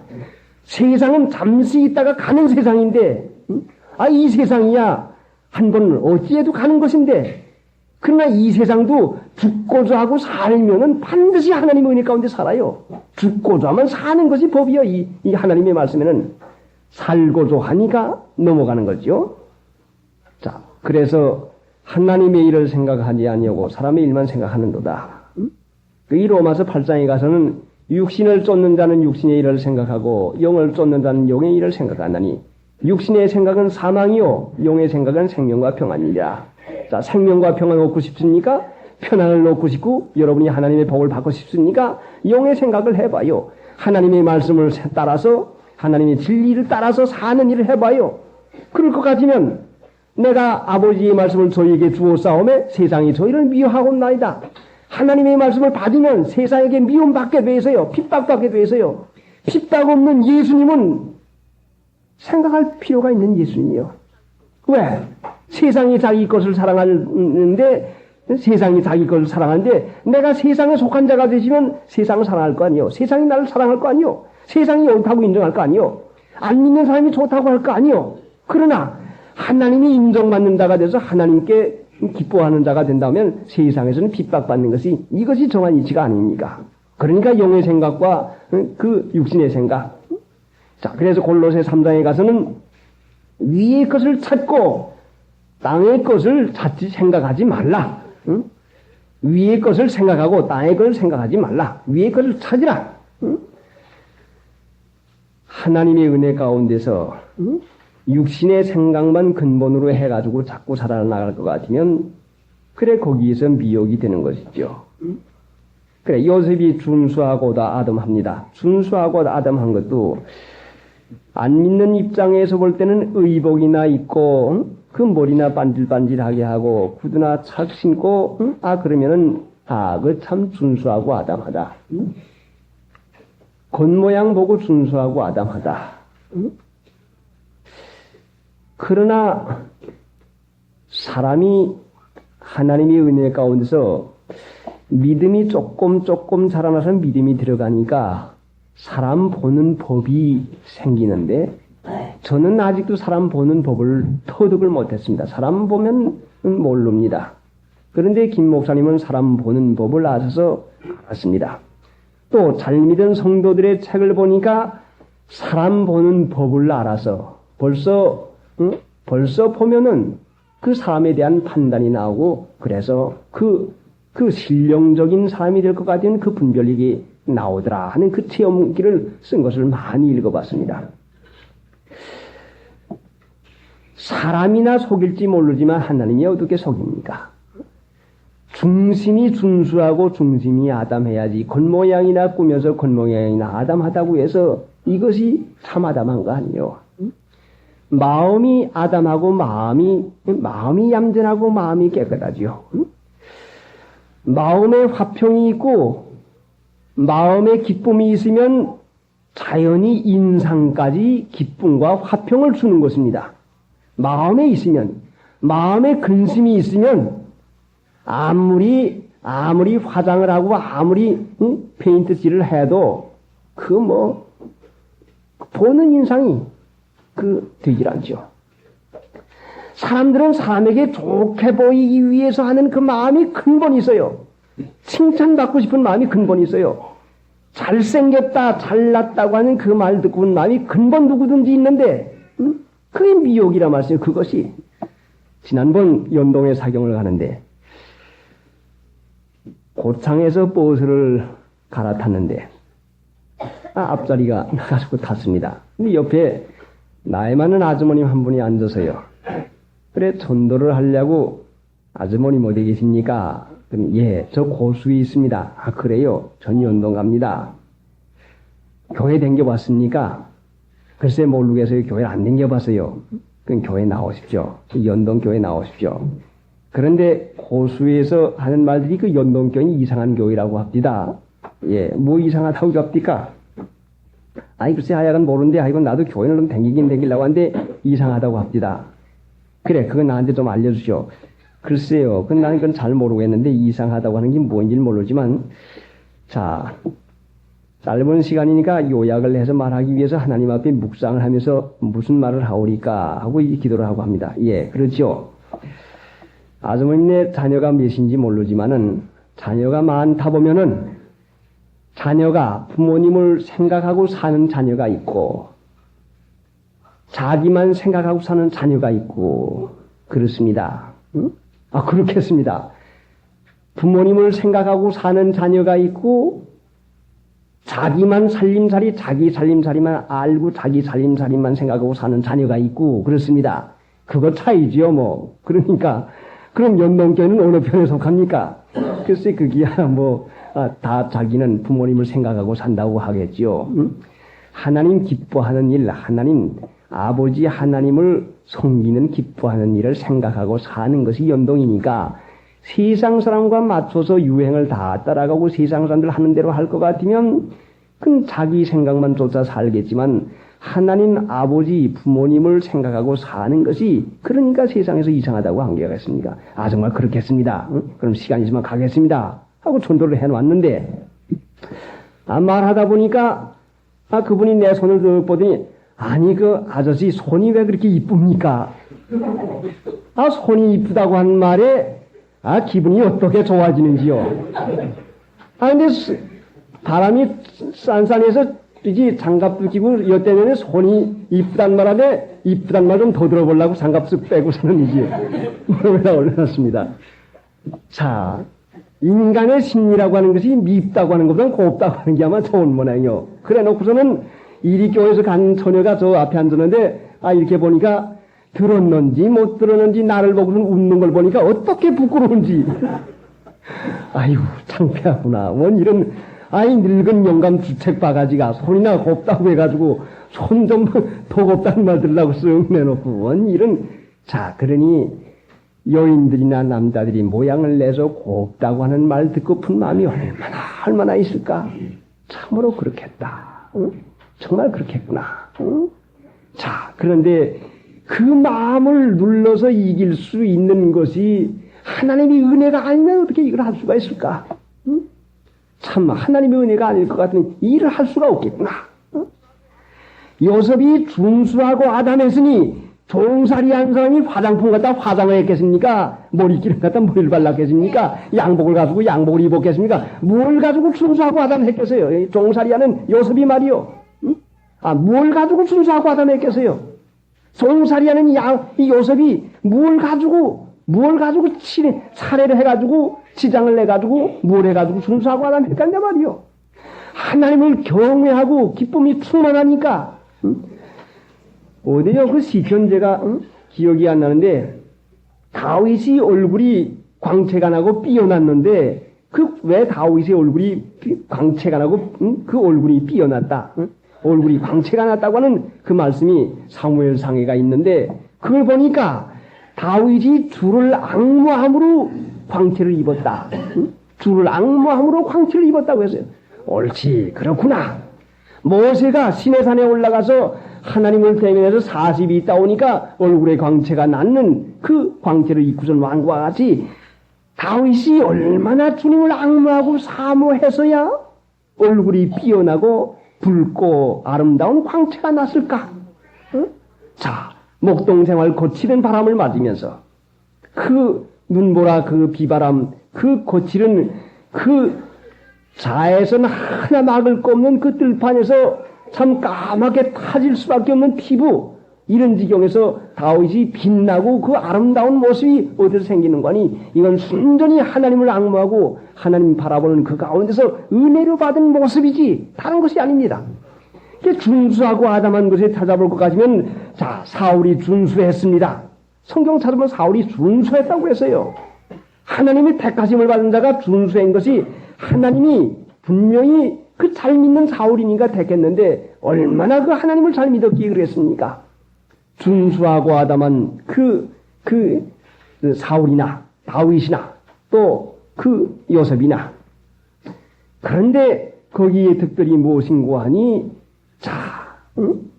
세상은 잠시 있다가 가는 세상인데 이 세상이야 한 번 어찌해도 가는 것인데 그러나 이 세상도 죽고자 하고 살면은 반드시 하나님의 은혜 가운데 살아요. 죽고자 하면 사는 것이 법이요. 이 하나님의 말씀에는 살고자 하니까 넘어가는 거죠. 자, 그래서 하나님의 일을 생각하지 아니하고 사람의 일만 생각하는도다. 이 로마서 8장에 가서는 육신을 쫓는 자는 육신의 일을 생각하고 영을 쫓는 자는 영의 일을 생각하나니 육신의 생각은 사망이요 영의 생각은 생명과 평안이라. 자, 생명과 평안을 얻고 싶습니까? 편안을 얻고 싶고 여러분이 하나님의 복을 받고 싶습니까? 영의 생각을 해봐요. 하나님의 말씀을 따라서 하나님의 진리를 따라서 사는 일을 해봐요. 그럴 것 같으면 내가 아버지의 말씀을 저희에게 주었사오매 세상이 저희를 미워하고 나이다. 하나님의 말씀을 받으면 세상에게 미움받게 되어서요. 핍박받게 되어서요. 핍박 없는 예수님은 생각할 필요가 있는 예수님이요. 왜? 세상이 자기 것을 사랑하는데 세상이 자기 것을 사랑하는데 내가 세상에 속한 자가 되시면 세상을 사랑할 거 아니요. 세상이 나를 사랑할 거 아니요. 세상이 옳다고 인정할 거 아니요. 안 믿는 사람이 좋다고 할 거 아니요. 그러나 하나님이 인정받는 자가 돼서 하나님께 기뻐하는 자가 된다면 세상에서는 핍박받는 것이 이것이 정한 이치가 아닙니까? 그러니까 영의 생각과 그 육신의 생각. 자, 그래서 골로새 3장에 가서는 위의 것을 찾고 땅의 것을 찾지 생각하지 말라. 응? 위의 것을 생각하고 땅의 것을 생각하지 말라. 위의 것을 찾으라. 응? 하나님의 은혜 가운데서 육신의 생각만 근본으로 해가지고 자꾸 살아나갈 것 같으면 그래 거기에서 미혹이 되는 것이죠. 그래 요셉이 준수하고다 아담합니다. 준수하고 아담한 것도 안 믿는 입장에서 볼 때는 의복이나 입고 그 머리나 반질반질하게 하고 구두나 착 신고 그러면은 그 참 준수하고 아담하다. 겉모양 보고 준수하고 아담하다. 그러나 사람이 하나님의 은혜 가운데서 믿음이 조금 자라나서 믿음이 들어가니까 사람 보는 법이 생기는데 저는 아직도 사람 보는 법을 터득을 못했습니다. 사람 보면 모릅니다. 그런데 김 목사님은 사람 보는 법을 아셔서 알았습니다. 또 잘 믿은 성도들의 책을 보니까 사람 보는 법을 알아서 벌써 보면은 그 사람에 대한 판단이 나오고 그래서 그 신령적인 사람이 될 것 같은 그 분별력이 나오더라 하는 그 체험기를 쓴 것을 많이 읽어봤습니다. 사람이나 속일지 모르지만 하나님이 어떻게 속입니까? 중심이 준수하고 중심이 아담해야지 겉모양이나 꾸며서 겉모양이나 아담하다고 해서 이것이 참 아담한 거 아니에요. 마음이 아담하고 마음이 얌전하고 마음이 깨끗하지요. 마음에 화평이 있고 마음에 기쁨이 있으면 자연히 인상까지 기쁨과 화평을 주는 것입니다. 마음에 있으면 마음에 근심이 있으면 아무리 화장을 하고 아무리 페인트칠을 해도 보는 인상이 되질 않죠. 사람들은 사람에게 좋게 보이기 위해서 하는 그 마음이 근본이 있어요. 칭찬받고 싶은 마음이 근본이 있어요. 잘생겼다, 잘났다고 하는 그 말 듣고 온 마음이 근본 누구든지 있는데 그게 미혹이라 말씀이에요. 그것이 지난번 연동에 사경을 가는데 고창에서 버스를 갈아탔는데 앞자리가 나가지고 탔습니다. 근데 옆에 나이 많은 아주머님 한 분이 앉아서요. 그래 전도를 하려고 아주머님 어디 계십니까? 그럼 예, 저 고수에 있습니다. 그래요? 전 연동 갑니다. 교회 댕겨봤습니까? 글쎄 모르겠어요. 교회 안 댕겨봤어요. 그럼 교회 나오십시오. 연동 교회 나오십시오. 그런데 고수에서 하는 말들이 그 연동교회는 이상한 교회라고 합니다. 예, 뭐 이상하다고 합니까? 글쎄 하여간 모르는데 나도 교회를 좀 댕기긴 댕기려고 하는데 이상하다고 합니다. 그래, 그건 나한테 좀 알려주시오. 글쎄요, 나는 그건 잘 모르겠는데 이상하다고 하는 게 뭔지 모르지만 자, 짧은 시간이니까 요약을 해서 말하기 위해서 하나님 앞에 묵상을 하면서 무슨 말을 하오리까 하고 기도를 하고 합니다. 예, 그렇죠. 아주머니네 자녀가 몇인지 모르지만은 자녀가 많다 보면은 자녀가 부모님을 생각하고 사는 자녀가 있고 자기만 생각하고 사는 자녀가 있고 그렇습니다. 응? 그렇겠습니다. 부모님을 생각하고 사는 자녀가 있고 자기만 살림살이 자기 살림살이만 알고 자기 살림살이만 생각하고 사는 자녀가 있고 그렇습니다. 그거 차이지요 뭐. 그러니까 그럼 연동교회는 어느 편에 속합니까? 글쎄 그기야 다 자기는 부모님을 생각하고 산다고 하겠지요. 응? 하나님 기뻐하는 일, 하나님 아버지 하나님을 섬기는 기뻐하는 일을 생각하고 사는 것이 연동이니까 세상 사람과 맞춰서 유행을 다 따라가고 세상 사람들 하는 대로 할 것 같으면 그건 자기 생각만 쫓아 살겠지만 하나님 아버지 부모님을 생각하고 사는 것이 그러니까 세상에서 이상하다고 한 게 겠습니까? 정말 그렇겠습니다. 응? 그럼 시간 있으면 가겠습니다. 하고 전도를 해놨는데 말하다 보니까 그분이 내 손을 보더니 그 아저씨 손이 왜 그렇게 이쁩니까? 손이 이쁘다고 한 말에 기분이 어떻게 좋아지는지요. 근데 바람이 싼싼해서 이제 장갑도 끼고 여태는 손이 이쁘단 말하네 이쁘단 말 좀 더 들어보려고 장갑 쓱 빼고서는 이제 물에다 올려놨습니다. 자, 인간의 심리라고 하는 것이 밉다고 하는 것보다는 곱다고 하는 게 아마 좋은 모양이요. 그래 놓고서는 이리 교회에서 간 처녀가 저 앞에 앉았는데 이렇게 보니까 들었는지 못 들었는지 나를 보고서 웃는 걸 보니까 어떻게 부끄러운지 아이고 창피하구나. 뭔 이런 늙은 영감 주책 바가지가 손이나 곱다고 해가지고 손 좀 더 곱다는 말 들으려고 쓱 내놓고 뭔 이런. 자, 그러니 여인들이나 남자들이 모양을 내서 곱다고 하는 말 듣고픈 마음이 얼마나 있을까. 참으로 그렇겠다. 응? 정말 그렇겠구나. 응? 자, 그런데 그 마음을 눌러서 이길 수 있는 것이 하나님의 은혜가 아니면 어떻게 이걸 할 수가 있을까? 응? 참 하나님의 은혜가 아닐 것 같으니 일을 할 수가 없겠구나. 응? 요셉이 준수하고 아담했으니 종살이한 사람이 화장품 갖다 화장을 했겠습니까? 머리기름 갖다 머리를 발랐겠습니까? 양복을 가지고 양복을 입었겠습니까? 뭘 가지고 준수하고 아담했겠어요? 종살이하는 요셉이 말이요. 응? 뭘 가지고 준수하고 아담했겠어요? 종살이하는 이 요셉이 뭘 가지고 차례를 해가지고 지장을 내가지고 뭘 해가지고 준수하고 아담했겠냐 말이요. 하나님을 경외하고 기쁨이 충만하니까. 응? 어디요? 그 시편 제가 기억이 안 나는데 다윗이 얼굴이 광채가 나고 삐어났는데 왜 다윗의 얼굴이 광채가 나고 그 얼굴이 삐어났다. 얼굴이 광채가 났다고 하는 그 말씀이 사무엘상에가 있는데 그걸 보니까 다윗이 주를 앙모함으로 광채를 입었다. 주를 앙모함으로 광채를 입었다고 했어요. 옳지, 그렇구나. 모세가 시내산에 올라가서 하나님을 대면해서 40이 있다 오니까 얼굴에 광채가 났는 그 광채를 입고선 왕과 같이 다윗이 얼마나 주님을 앙모하고 사모해서야 얼굴이 피어나고 붉고 아름다운 광채가 났을까? 응? 자, 목동생활 거칠은 바람을 맞으면서 그 눈보라 그 비바람 그 거칠은 그 자에선 하나 막을 거 없는 그 뜰판에서 참 까맣게 타질 수밖에 없는 피부 이런 지경에서 다윗이 빛나고 그 아름다운 모습이 어디서 생기는 거니? 이건 순전히 하나님을 앙모하고 하나님 바라보는 그 가운데서 은혜로 받은 모습이지 다른 것이 아닙니다. 준수하고 아담한 것에 찾아볼 것 같으면 자, 사울이 준수했습니다. 성경 찾아보면 사울이 준수했다고 했어요. 하나님의 택하심을 받은 자가 준수한 것이 하나님이 분명히 그 잘 믿는 사울이니까 택했는데 얼마나 그 하나님을 잘 믿었기에 그랬습니까? 준수하고 아담한 그 사울이나 다윗이나 또 그 요셉이나 그런데 거기에 특별히 무엇인고 하니 자,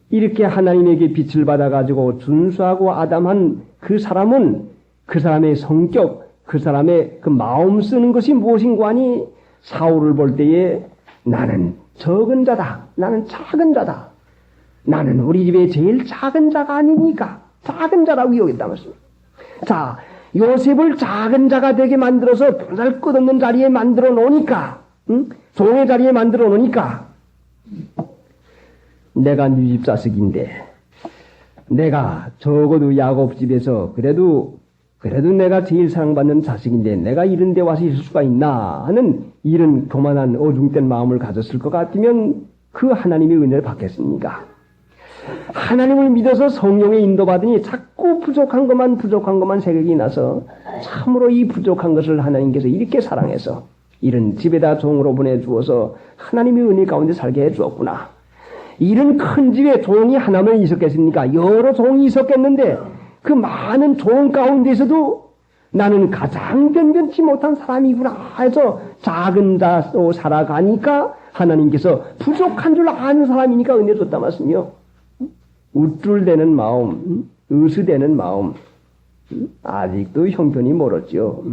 이렇게 하나님에게 빛을 받아가지고 준수하고 아담한 그 사람은 그 사람의 성격 그 사람의 그 마음 쓰는 것이 무엇인고 하니 사울을 볼 때에 나는 적은 자다. 나는 작은 자다. 나는 우리 집에 제일 작은 자가 아니니까 작은 자라고 여겼다 말씀. 자, 요셉을 작은 자가 되게 만들어서 보살 것 없는 자리에 만들어 놓으니까 종의 자리에 만들어 놓으니까 내가 네 집 자식인데 내가 적어도 야곱 집에서 그래도 내가 제일 사랑받는 자식인데 내가 이런 데 와서 있을 수가 있나 하는 이런 교만한 어중된 마음을 가졌을 것 같으면 그 하나님의 은혜를 받겠습니까? 하나님을 믿어서 성령의 인도받으니 자꾸 부족한 것만 생각이 나서 참으로 이 부족한 것을 하나님께서 이렇게 사랑해서 이런 집에다 종으로 보내주어서 하나님의 은혜 가운데 살게 해주었구나. 이런 큰 집에 종이 하나만 있었겠습니까? 여러 종이 있었겠는데 그 많은 종 가운데서도 나는 가장 변변치 못한 사람이구나 해서 작은 자로 살아가니까 하나님께서 부족한 줄 아는 사람이니까 은혜 줬다 말씀이요. 우쭐대는 마음, 의수대는 마음, 아직도 형편이 멀었죠.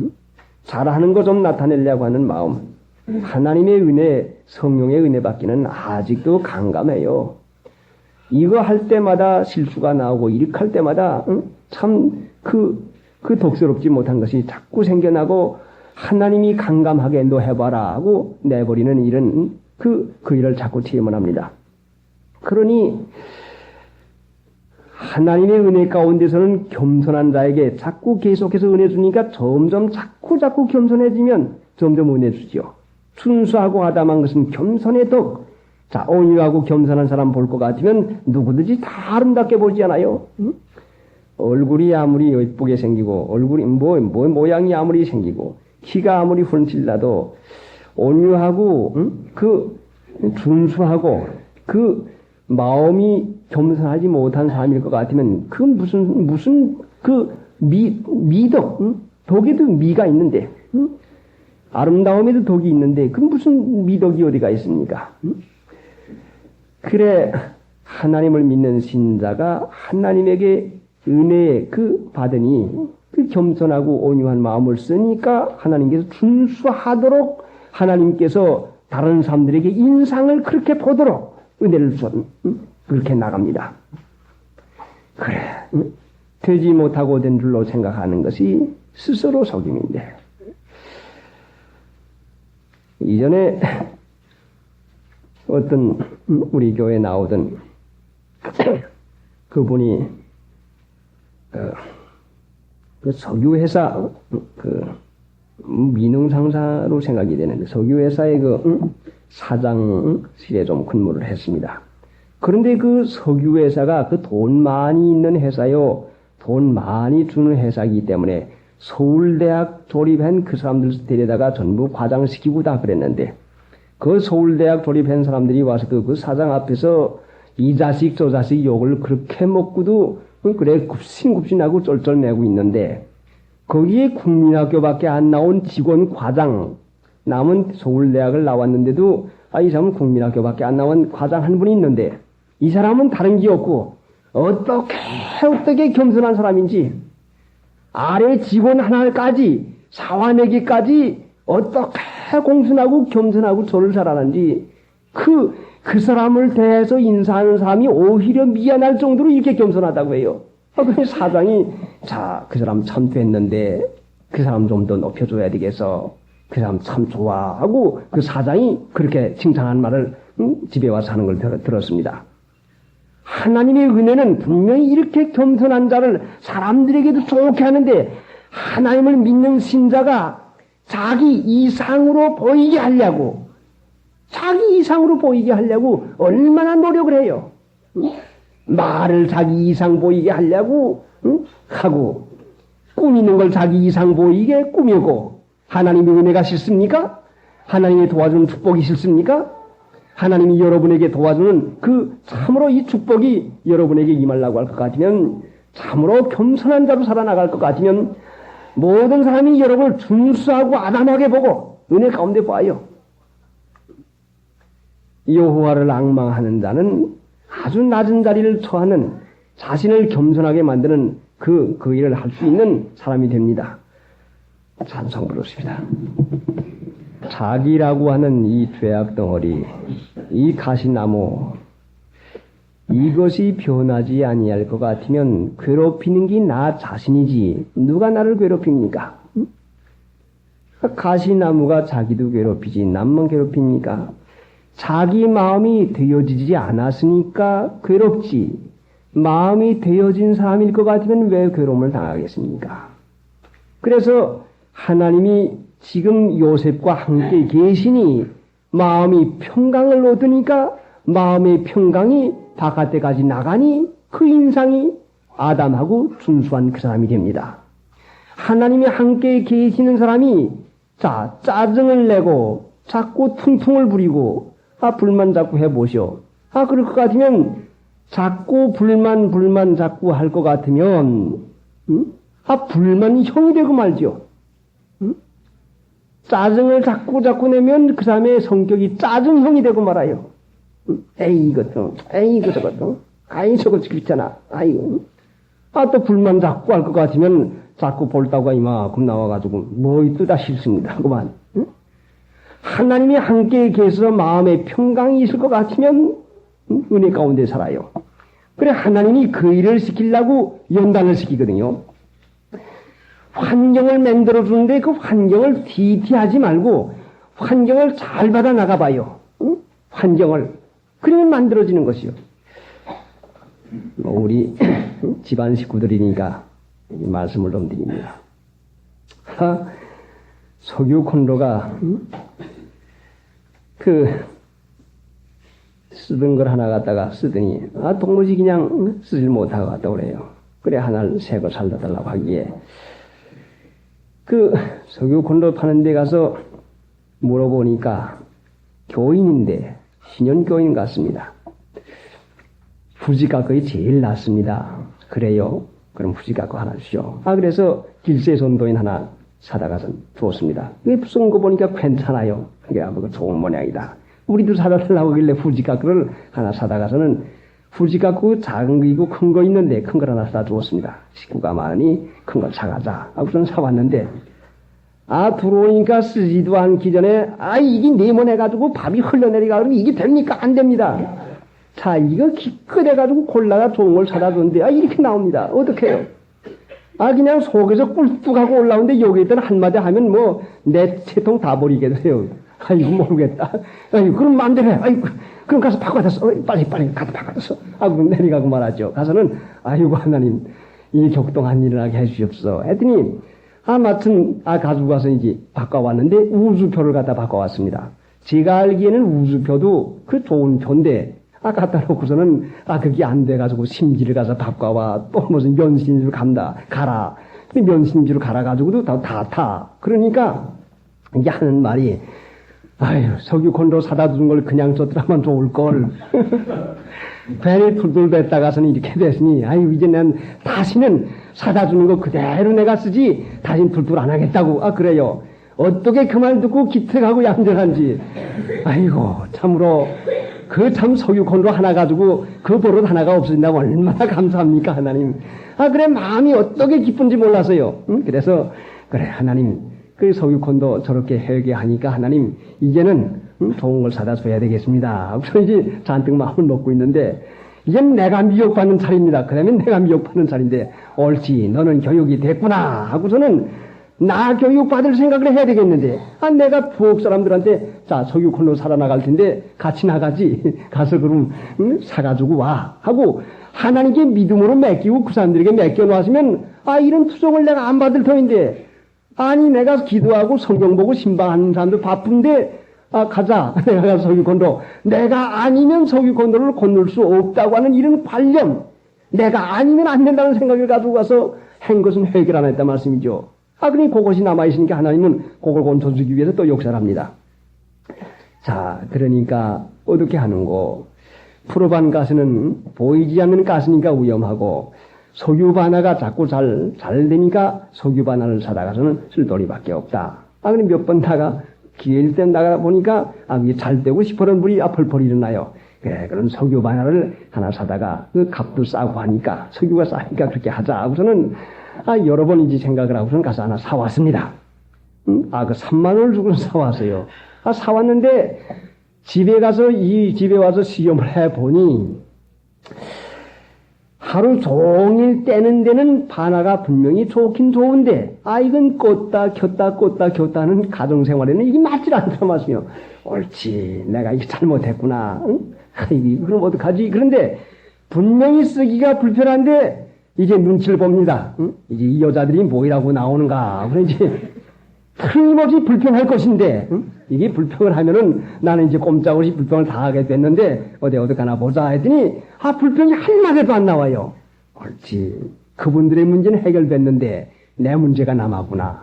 잘하는 거 좀 나타내려고 하는 마음, 하나님의 은혜, 성령의 은혜 받기는 아직도 강감해요. 이거 할 때마다 실수가 나오고 이렇게 할 때마다 참 그 독스럽지 못한 것이 자꾸 생겨나고 하나님이 강감하게 너 해봐라 하고 내버리는 일은 그 일을 자꾸 체험을 합니다. 그러니 하나님의 은혜 가운데서는 겸손한 자에게 자꾸 계속해서 은혜 주니까 점점 자꾸 겸손해지면 점점 은혜 주죠. 순수하고 아담한 것은 겸손의 덕. 자, 온유하고 겸손한 사람 볼 것 같으면 누구든지 다 아름답게 보지 않아요? 응? 얼굴이 아무리 예쁘게 생기고 얼굴이 모양이 아무리 생기고 키가 아무리 훤칠라도 온유하고 그 준수하고 그 마음이 겸손하지 못한 사람일 것 같으면 그 무슨 그 미덕 덕에도 미가 있는데 아름다움에도 덕이 있는데 그 무슨 미덕이 어디가 있습니까? 그래 하나님을 믿는 신자가 하나님에게 은혜 받으니 그 겸손하고 온유한 마음을 쓰니까 하나님께서 준수하도록 하나님께서 다른 사람들에게 인상을 그렇게 보도록 은혜를 주셨 그렇게 나갑니다. 그래 되지 못하고 된 줄로 생각하는 것이 스스로 속임인데 이전에 어떤 우리 교회에 나오던 그분이 그 석유회사 민흥상사로 생각이 되는데 석유회사의 사장실에 좀 근무를 했습니다. 그런데 그 석유회사가 그 돈 많이 있는 회사요, 돈 많이 주는 회사이기 때문에 서울대학 졸업한 그 사람들 데려다가 전부 과장시키고 다 그랬는데 그 서울대학 졸업한 사람들이 와서 그 사장 앞에서 이 자식 저 자식 욕을 그렇게 먹고도 그래 굽신굽신하고 쩔쩔매고 있는데 거기에 국민학교밖에 안 나온 직원 과장 남은 서울대학을 나왔는데도 이 사람은 국민학교밖에 안 나온 과장 한 분이 있는데 이 사람은 다른 게 없고 어떻게 겸손한 사람인지 아래 직원 하나까지 사환에게까지 어떻게 공손하고 겸손하고 저를 잘하는지 그 사람을 대해서 인사하는 사람이 오히려 미안할 정도로 이렇게 겸손하다고 해요. 그래서 사장이 그 사람 참 됐는데 그 사람 좀 더 높여줘야 되겠어. 그 사람 참 좋아 하고 그 사장이 그렇게 칭찬한 말을 집에 와서 하는 걸 들었습니다. 하나님의 은혜는 분명히 이렇게 겸손한 자를 사람들에게도 좋게 하는데 하나님을 믿는 신자가 자기 이상으로 보이게 하려고 얼마나 노력을 해요. 말을 자기 이상 보이게 하려고 하고 꾸미는 걸 자기 이상 보이게 꾸미고 하나님의 은혜가 싫습니까? 하나님의 도와주는 축복이 싫습니까? 하나님이 여러분에게 도와주는 참으로 이 축복이 여러분에게 임하려고 할 것 같으면 참으로 겸손한 자로 살아나갈 것 같으면 모든 사람이 여러분을 준수하고 아담하게 보고 은혜 가운데 봐요. 여호와를 앙망하는 자는 아주 낮은 자리를 처하는 자신을 겸손하게 만드는 그 일을 할 수 있는 사람이 됩니다. 찬송 부르십니다. 자기라고 하는 이 죄악 덩어리, 이 가시나무, 이것이 변하지 아니할 것 같으면 괴롭히는 게 나 자신이지 누가 나를 괴롭힙니까? 가시나무가 자기도 괴롭히지 남만 괴롭힙니까? 자기 마음이 되어지지 않았으니까 괴롭지 마음이 되어진 사람일 것 같으면 왜 괴로움을 당하겠습니까? 그래서 하나님이 지금 요셉과 함께 계시니 마음이 평강을 얻으니까 마음의 평강이 바깥에까지 나가니 그 인상이 아담하고 준수한 그 사람이 됩니다. 하나님이 함께 계시는 사람이 짜증을 내고 자꾸 퉁퉁을 부리고 불만 자꾸 해보시오. 그럴 것 같으면 자꾸 불만 자꾸 할 것 같으면 불만이 형이 되고 말죠. 짜증을 자꾸 내면 그 사람의 성격이 짜증형이 되고 말아요. 에이 이것도 저것도 저거 귀찮아. 또 불만 자꾸 할 것 같으면 자꾸 볼다가 이만큼 나와가지고 뭐 뜨다 싫습니다. 그만. 하나님이 함께 계셔서 마음에 평강이 있을 것 같으면 은혜 가운데 살아요. 그래, 하나님이 그 일을 시키려고 연단을 시키거든요. 환경을 만들어주는데 그 환경을 뒤티하지 말고 환경을 잘 받아 나가봐요. 응? 환경을. 그러면 만들어지는 것이요. 우리 집안 식구들이니까 말씀을 좀 드립니다. 석유 콘로가 쓰던 걸 하나 갖다가 쓰더니 도무지 그냥 쓰질 못하고 갔다 그래요. 그래 하나를 새 거 살다 달라고 하기에 석유 콘로 파는 데 가서 물어보니까 교인인데 신현교인 같습니다. 후지가거이 제일 낫습니다. 그래요? 그럼 후지가거 하나 주시오. 그래서 길세선도인 하나 사다 가서 주었습니다. 이게 쓴 거 보니까 괜찮아요. 이게 아마 좋은 모양이다. 우리도 사다 달라고 하길래 후지가거를 하나 사다 가서는 후지가거 작은 거 있고 큰 거 있는데 큰 걸 하나 사다 주었습니다. 식구가 많으니 큰 걸 사가자. 하고선 사왔는데 들어오니까 쓰지도 않기 전에 이게 네모내가지고 밥이 흘러내리가 그러면 이게 됩니까? 안 됩니다. 자, 이거 기껏해가지고 골라가 좋은 걸 사다 줬는데 이렇게 나옵니다. 어떡해요? 그냥 속에서 꿀뚝하고 올라오는데 여기 있던 한마디 하면 내 채통 다 버리게 돼요. 이거 모르겠다. 그럼 마음대로 해. 그럼 가서 바꿔놨어. 빨리 가서 바꿔놨어. 그럼 내려가고 말하죠. 가서는 아이고 하나님 이 격동한 일을 하게 해주시옵소서. 했더니 마침 가지고 가서 이제 바꿔왔는데 우주표를 갖다 바꿔왔습니다. 제가 알기에는 우주표도 좋은 표인데 갖다 놓고서는 그게 안 돼가지고 심지를 가서 바꿔와 또 무슨 면심지로 가라. 근데 면심지로 갈아가지고도 다 타. 그러니까 이게 하는 말이 석유 콘로 사다 준 걸 그냥 줬더라면 좋을걸. 괜히 툴툴 뱉다 가서는 이렇게 됐으니 이제 난 다시는 사다 주는 거 그대로 내가 쓰지 다시는 툴툴 안 하겠다고. 그래요. 어떻게 그 말 듣고 기특하고 얌전한지. 참으로 참 석유 콘로 하나 가지고 그 버릇 하나가 없어진다고 얼마나 감사합니까 하나님. 그래 마음이 어떻게 기쁜지 몰라서요. 그래서 그래 하나님 그 석유 콘로 저렇게 회개하니까 하나님 이제는 좋은 걸 사다 줘야 되겠습니다. 그래서 이제 잔뜩 마음을 먹고 있는데 이젠 내가 미혹받는 차례입니다. 그러면 내가 미혹받는 차례인데 옳지 너는 교육이 됐구나 하고서는 나 교육받을 생각을 해야 되겠는데 내가 부엌 사람들한테 자 석유 콘로 사러 나갈 텐데 같이 나가지 가서 그럼 사가지고 와 하고 하나님께 믿음으로 맡기고 그 사람들에게 맡겨놓았으면 이런 투정을 내가 안 받을 터인데 내가 기도하고 성경 보고 신방하는 사람들 바쁜데 가자 내가 가서 석유 콘로 내가 아니면 석유 콘로를 건널 수 없다고 하는 이런 관념 내가 아니면 안 된다는 생각을 가지고 가서 한 것은 해결 안 했단 말씀이죠. 그러니 그것이 남아있으니까 하나님은 그걸 고쳐주기 위해서 또 역사를 합니다. 자, 그러니까 어떻게 하는고? 프로반 가스는 보이지 않는 가스니까 위험하고 석유 바나가 자꾸 잘 되니까 석유 바나를 사다 가서는 쓸 돈이밖에 없다. 그럼 몇 번 나가 기회일 때 나가 보니까 이게 잘 되고 싶어는 물이 펄펄 일어나요. 그래, 그럼 석유 바나를 하나 사다가 그 값도 싸고 하니까 석유가 싸니까 그렇게 하자 하고서는 여러 번 이제 생각을 하고서는 가서 하나 사왔습니다. 그 3만 원을 주고 사왔어요. 사왔는데 집에 와서 시험을 해보니 하루 종일 떼는 데는 바나가 분명히 좋긴 좋은데 이건 껐다 켰다 하는 가정생활에는 이게 맞질 않다 말씀이요. 옳지 내가 이게 잘못했구나. 그럼 어떡하지? 그런데 분명히 쓰기가 불편한데 이제 눈치를 봅니다. 이제 이 여자들이 뭐이라고 나오는가. 그래 이제 틀림없이 불평할 것인데 이게 불평을 하면은 나는 이제 꼼짝없이 불평을 다 하게 됐는데 어디 가나 보자 했더니 불평이 한마디도 안 나와요. 옳지. 그분들의 문제는 해결됐는데 내 문제가 남았구나.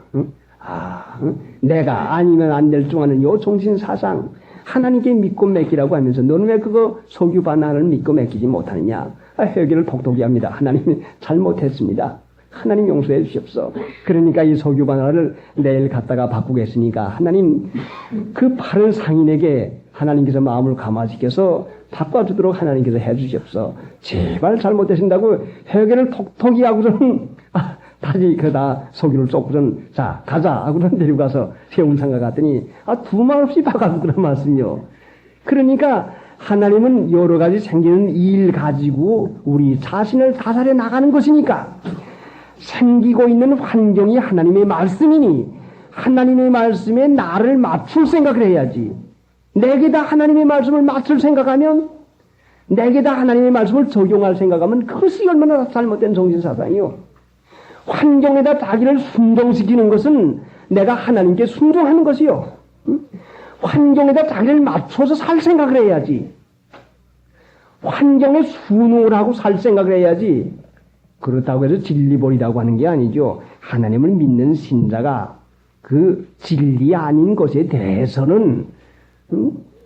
내가 아니면 안 될 중 하는 요 정신사상 하나님께 믿고 맡기라고 하면서 너는 왜 그거 석유 바나를 믿고 맡기지 못하느냐. 해결을 독독히 합니다. 하나님이 잘못했습니다. 하나님 용서해 주시옵소서. 그러니까 이 석유 바나를 내일 갖다가 바꾸겠으니까 하나님 그 바른 상인에게 하나님께서 마음을 감화시켜서 바꿔주도록 하나님께서 해 주시옵소서. 제발 잘못되신다고 해결을 톡톡히 하고서는 다시 다 석유를 쏟고서는 자 가자 하고서는 데리고 가서 세운상가 갔더니 두말 없이 바꿔주더란 말씀이요. 그러니까 하나님은 여러 가지 생기는 일 가지고 우리 자신을 다스려 나가는 것이니까 생기고 있는 환경이 하나님의 말씀이니 하나님의 말씀에 나를 맞출 생각을 해야지. 내게다 하나님의 말씀을 맞출 생각하면 내게다 하나님의 말씀을 적용할 생각하면 그것이 얼마나 잘못된 정신사상이요. 환경에다 자기를 순종시키는 것은 내가 하나님께 순종하는 것이요. 환경에다 자기를 맞춰서 살 생각을 해야지. 환경에 순응을 하고 살 생각을 해야지. 그렇다고 해서 진리벌이라고 하는 게 아니죠. 하나님을 믿는 신자가 그 진리 아닌 것에 대해서는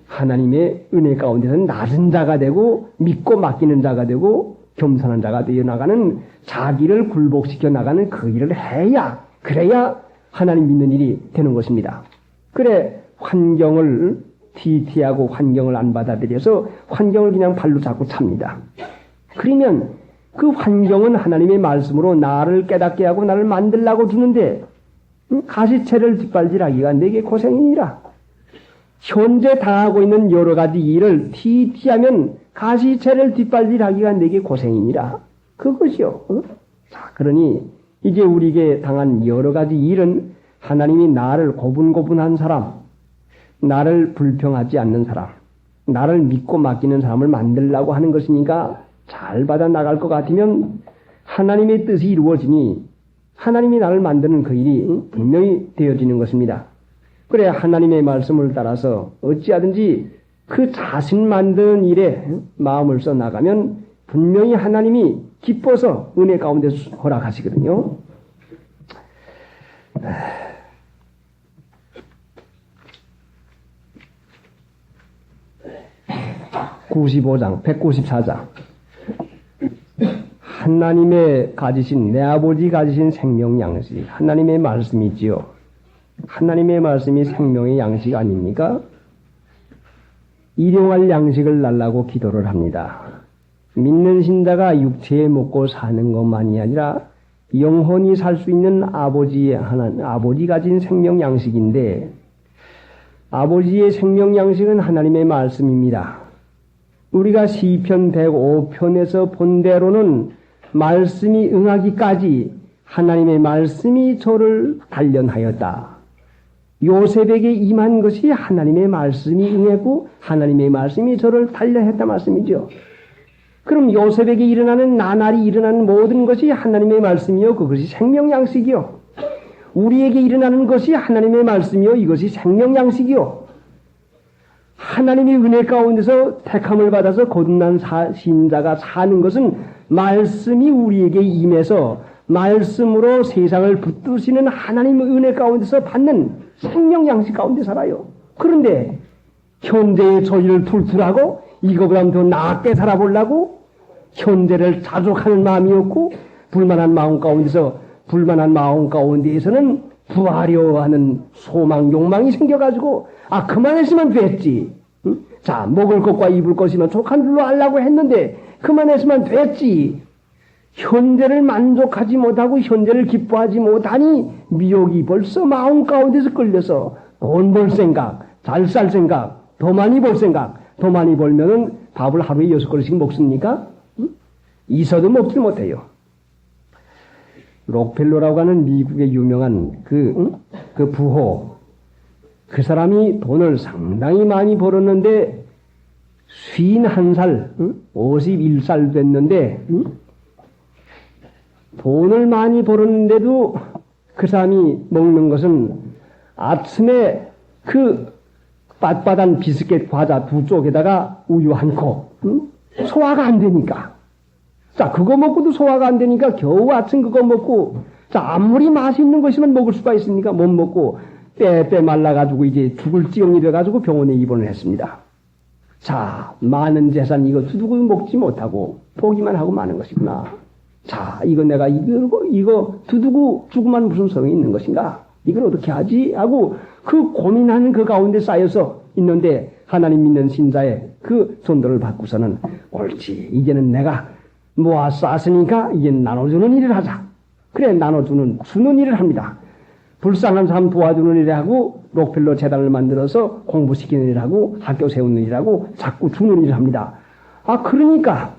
하나님의 은혜 가운데서는 낮은 자가 되고 믿고 맡기는 자가 되고 겸손한 자가 되어 나가는 자기를 굴복시켜 나가는 그 일을 해야 그래야 하나님 믿는 일이 되는 것입니다. 그래 환경을 티티하고 환경을 안 받아들여서 환경을 그냥 발로 잡고 찹니다. 그러면 그 환경은 하나님의 말씀으로 나를 깨닫게 하고 나를 만들라고 주는데 가시채를 뒷발질하기가 내게 고생이니라. 현재 당하고 있는 여러 가지 일을 티티하면 가시채를 뒷발질하기가 내게 고생이니라. 그것이요. 자, 그러니 이제 우리에게 당한 여러 가지 일은 하나님이 나를 고분고분한 사람, 나를 불평하지 않는 사람, 나를 믿고 맡기는 사람을 만들려고 하는 것이니까 잘 받아 나갈 것 같으면 하나님의 뜻이 이루어지니 하나님이 나를 만드는 그 일이 분명히 되어지는 것입니다. 그래 하나님의 말씀을 따라서 어찌하든지 그 자신 만드는 일에 마음을 써 나가면 분명히 하나님이 기뻐서 은혜 가운데 허락하시거든요. 95장, 194장. 하나님의 가지신, 내 아버지 가지신 생명 양식, 하나님의 말씀이지요. 하나님의 말씀이 생명의 양식 아닙니까? 일용할 양식을 달라고 기도를 합니다. 믿는 신자가 육체에 먹고 사는 것만이 아니라 영혼이 살 수 있는 아버지 가진 생명 양식인데 아버지의 생명 양식은 하나님의 말씀입니다. 우리가 시편 105편에서 본 대로는 말씀이 응하기까지 하나님의 말씀이 저를 단련하였다. 요셉에게 임한 것이 하나님의 말씀이 응했고 하나님의 말씀이 저를 단련했다 말씀이죠. 그럼 요셉에게 일어나는 나날이 일어나는 모든 것이 하나님의 말씀이요 그것이 생명 양식이요. 우리에게 일어나는 것이 하나님의 말씀이요 이것이 생명 양식이요. 하나님의 은혜 가운데서 택함을 받아서 거듭난 신자가 사는 것은 말씀이 우리에게 임해서 말씀으로 세상을 붙드시는 하나님의 은혜 가운데서 받는 생명 양식 가운데 살아요. 그런데 현재의 저희를 툴툴하고 이거보다 더 나았게 살아보려고 현재를 자족하는 마음이 없고 불만한 마음 가운데에서는 부하려 하는 소망, 욕망이 생겨가지고 그만했으면 됐지. 응? 자, 먹을 것과 입을 것이면 족한 줄로 하려고 했는데 그만했으면 됐지. 현재를 만족하지 못하고 현재를 기뻐하지 못하니 미혹이 벌써 마음 가운데서 끌려서 돈 벌 생각, 잘 살 생각, 더 많이 벌 생각, 더 많이 벌면은 밥을 하루에 6그릇씩 먹습니까? 응? 있어도 먹질 못해요. 록펠러라고 하는 미국의 유명한 그 부호, 그 사람이 돈을 상당히 많이 벌었는데 51살, 51살 됐는데 돈을 많이 벌었는데도 그 사람이 먹는 것은 아침에 그 빳빳한 비스켓 과자 2쪽에다가 우유 1컵, 소화가 안 되니까. 자, 그거 먹고도 소화가 안 되니까 겨우 아침 그거 먹고, 자, 아무리 맛있는 것이면 먹을 수가 있습니까? 못 먹고, 빼 말라가지고 이제 죽을 지경이 돼가지고 병원에 입원을 했습니다. 자, 많은 재산 이거 두둑이 먹지 못하고 포기만 하고 마는 것이구나. 자, 이거 내가 이거 두두고 죽으면 무슨 소용이 있는 것인가? 이걸 어떻게 하지? 하고 그 고민하는 그 가운데 쌓여서 있는데 하나님 믿는 신자의 그 전도를 받고서는 옳지. 이제는 내가 모아 쌓았으니까 이제 나눠주는 일을 하자. 그래, 주는 일을 합니다. 불쌍한 사람 도와주는 일하고 록펠러 재단을 만들어서 공부시키는 일하고 학교 세우는 일하고 자꾸 주는 일을 합니다. 그러니까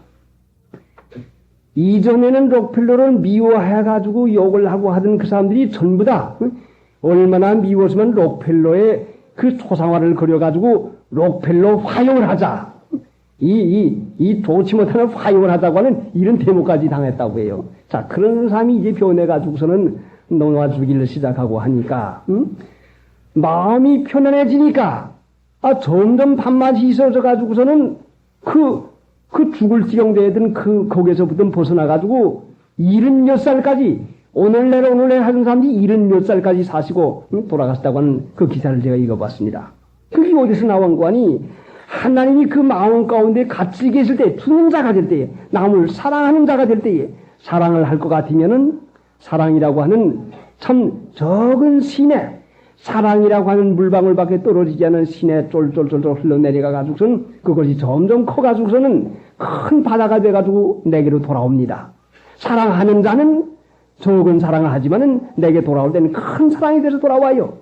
이전에는 록펠러를 미워해가지고 욕을 하고 하던 그 사람들이 전부 다 얼마나 미웠으면 록펠러의 그 초상화를 그려가지고 록펠러 화용을 하자. 이 좋지 못하는 화용을 하자고 하는 이런 데모까지 당했다고 해요. 자, 그런 사람이 이제 변해가지고서는 놓아주기를 시작하고 하니까, 마음이 편안해지니까, 점점 밥맛이 있어져가지고서는 그 죽을 지경되던 거기에서부터 벗어나가지고, 70몇 살까지, 오늘날 하는 사람들이 70몇 살까지 사시고, 돌아갔다고 하는 그 기사를 제가 읽어봤습니다. 그게 어디서 나온 거 아니? 하나님이 그 마음 가운데 같이 계실 때, 주는 자가 될 때에, 남을 사랑하는 자가 될 때에, 사랑을 할 것 같으면은, 사랑이라고 하는 참 적은 시내, 사랑이라고 하는 물방울밖에 떨어지지 않은 시내 쫄쫄쫄쫄 흘러내려가 가지고서는 그것이 점점 커가지고서는 큰 바다가 돼가지고 내게로 돌아옵니다. 사랑하는 자는 적은 사랑을 하지만은 내게 돌아올 때는 큰 사랑이 돼서 돌아와요.